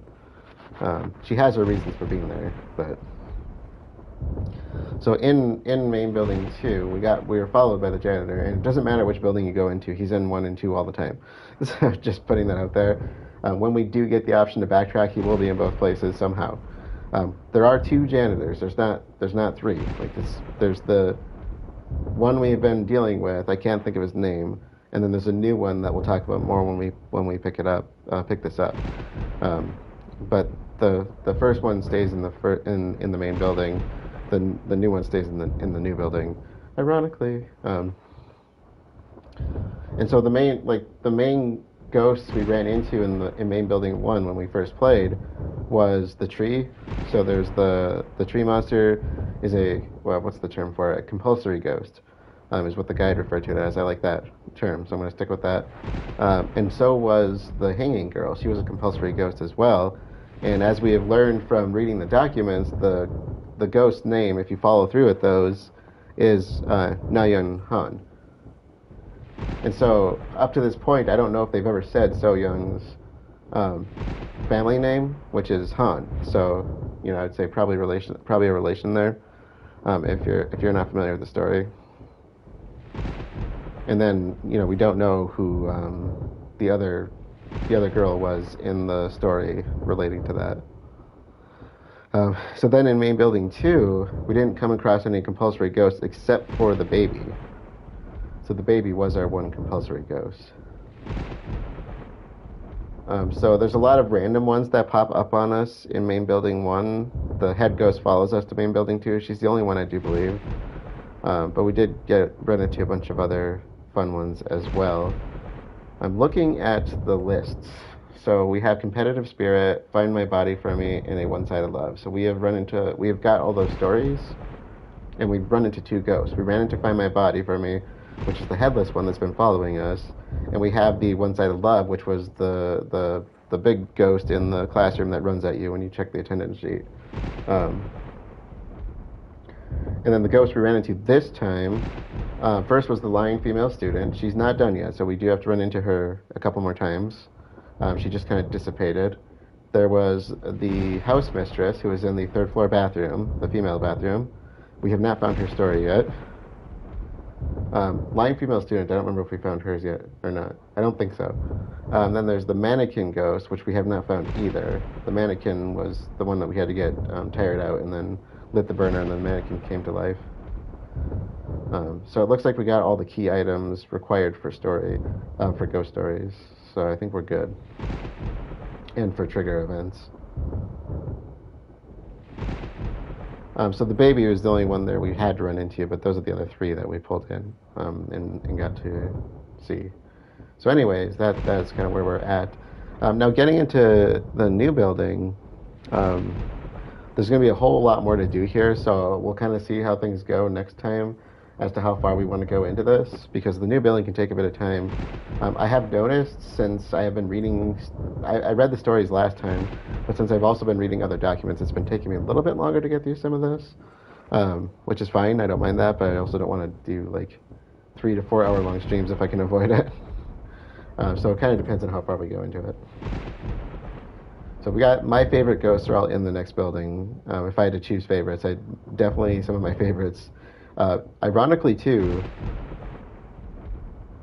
She has her reasons for being there, but... So in main building 2, we were followed by the janitor, and it doesn't matter which building you go into, he's in 1 and 2 all the time. So just putting that out there. When we do get the option to backtrack, he will be in both places somehow. There are 2 janitors. There's not 3. Like there's the one we've been dealing with. I can't think of his name, and then there's a new one that we'll talk about more when we pick this up. But the first one stays in the main building. The new one stays in the new building, ironically. And so the main ghosts we ran into in main building 1 when we first played was the tree. So there's the tree monster is what's the term for it? A compulsory ghost, is what the guide referred to it as. I like that term, so I'm going to stick with that. And so was the hanging girl. She was a compulsory ghost as well. And as we have learned from reading the documents, the ghost name, if you follow through with those, is Nayeon Han. And so, up to this point, I don't know if they've ever said So Young's family name, which is Han. So, I'd say probably a relation there, if you're not familiar with the story. And then, we don't know who the other girl was in the story relating to that. So then in main building 2, we didn't come across any compulsory ghosts except for the baby. So the baby was our one compulsory ghost. So there's a lot of random ones that pop up on us in main building 1. The head ghost follows us to main building 2. She's the only one I do believe. But we did run into a bunch of other fun ones as well. I'm looking at the lists. So we have Competitive Spirit, Find My Body for Me, and A One-Sided Love. So we have got all those stories, and we've run into 2 ghosts. We ran into Find My Body for Me, which is the headless one that's been following us, and we have the One-Sided Love, which was the big ghost in the classroom that runs at you when you check the attendance sheet. And then the ghost we ran into this time, first was the lying female student. She's not done yet, so we do have to run into her a couple more times. She just kind of dissipated. There was the house mistress who was in the 3rd floor bathroom, the female bathroom. We have not found her story yet. Lying female student, I don't remember if we found hers yet or not. I don't think so. Then there's the Manikin ghost, which we have not found either. The Manikin was the one that we had to get tired out and then lit the burner, and then the Manikin came to life. So it looks like we got all the key items required for ghost stories. So I think we're good. And for trigger events. So the baby was the only one there we had to run into, but those are the other 3 that we pulled in and got to see. So anyways, that's kind of where we're at. Now getting into the new building, there's going to be a whole lot more to do here, so we'll kind of see how things go next time as to how far we want to go into this, because the new building can take a bit of time. I have noticed, since I have been reading, I read the stories last time, but since I've also been reading other documents, it's been taking me a little bit longer to get through some of this, which is fine, I don't mind that, but I also don't want to do like 3 to 4 hour long streams if I can avoid it. So it kind of depends on how far we go into it. So we got my favorite ghosts are all in the next building. If I had to choose favorites, definitely some of my favorites. Ironically, too,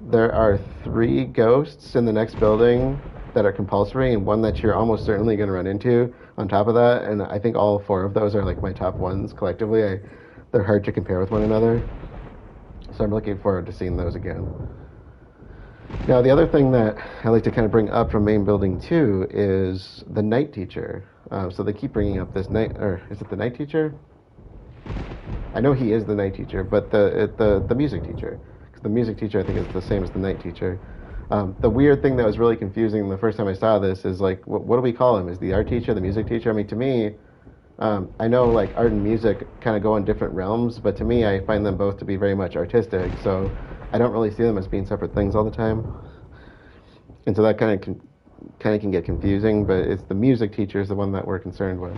there are 3 ghosts in the next building that are compulsory, and one that you're almost certainly going to run into on top of that. And I think all 4 of those are like my top ones collectively. They're hard to compare with one another. So I'm looking forward to seeing those again. Now, the other thing that I like to kind of bring up from main building 2 is the night teacher. So they keep bringing up this is it the night teacher? I know he is the night teacher, but the music teacher. Because the music teacher, I think, is the same as the night teacher. The weird thing that was really confusing the first time I saw this is, like, what do we call him? Is the art teacher the music teacher? I mean, to me, I know, like, art and music kind of go in different realms, but to me, I find them both to be very much artistic, so I don't really see them as being separate things all the time. And so that kind of can get confusing, but it's the music teacher is the one that we're concerned with.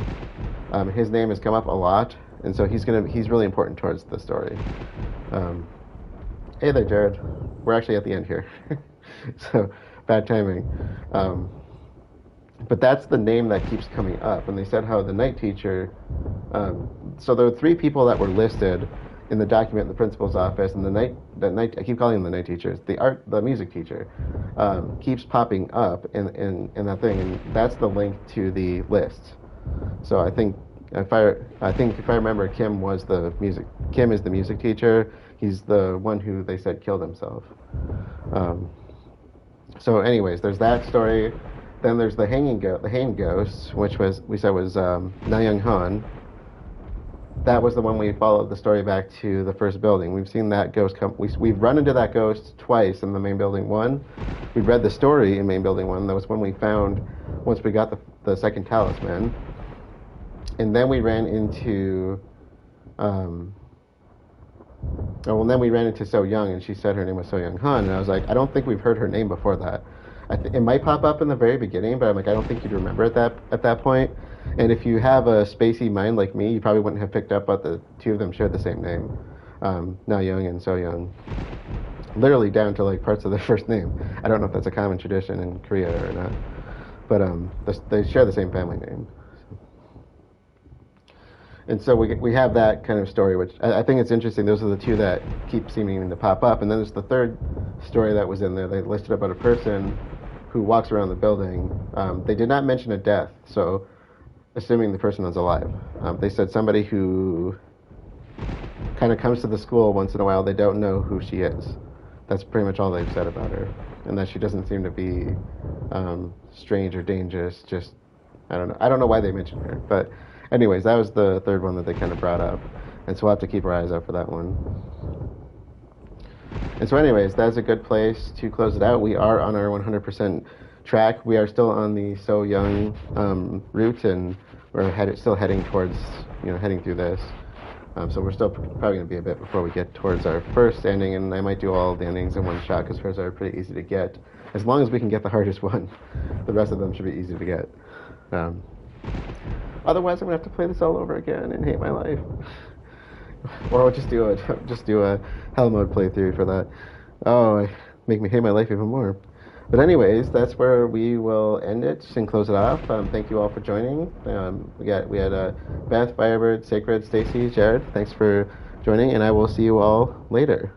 His name has come up a lot, and so he's really important towards the story. Hey there, Jared. We're actually at the end here. So, bad timing. But that's the name that keeps coming up. And they said how the night teacher... so there were 3 people that were listed in the document in the principal's office, and I keep calling him the night teacher. The music teacher keeps popping up in that thing, and that's the link to the list. So I think if I remember, Kim is the music teacher. He's the one who they said killed himself. So anyways, there's that story. Then there's the hanging ghost, which we said was Na Young Han. That was the one we followed the story back to the first building. We've seen that ghost come. We've run into that ghost twice in the main building 1. We read the story in main building 1. That was when we found, once we got the second talisman. And then we ran into, then we ran into So Young, and she said her name was So Young Han, and I was like, I don't think we've heard her name before that. It might pop up in the very beginning, but I'm like, I don't think you'd remember at that point. And if you have a spacey mind like me, you probably wouldn't have picked up that the 2 of them shared the same name, Na Young and So Young, literally down to like parts of their first name. I don't know if that's a common tradition in Korea or not, but they share the same family name. And so we have that kind of story, which I think it's interesting. Those are the two that keep seeming to pop up. And then there's the third story that was in there. They listed about a person who walks around the building. They did not mention a death, so assuming the person is alive. They said somebody who kind of comes to the school once in a while. They don't know who she is. That's pretty much all they've said about her. And that she doesn't seem to be strange or dangerous. Just, I don't know. I don't know why they mentioned her. But anyways, that was the third one that they kind of brought up. And so we'll have to keep our eyes out for that one. And so anyways, that's a good place to close it out. We are on our 100% track. We are still on the So Young route, and we're still heading towards, heading through this. So we're still probably going to be a bit before we get towards our first ending, and I might do all the endings in one shot because hers are pretty easy to get. As long as we can get the hardest one, the rest of them should be easy to get. Otherwise, I'm going to have to play this all over again and hate my life. Or I'll just do a hell mode playthrough for that. Oh, make me hate my life even more. But anyways, that's where we will end it and close it off. Thank you all for joining. We had Beth, Firebird, Sacred, Stacy, Jared. Thanks for joining, and I will see you all later.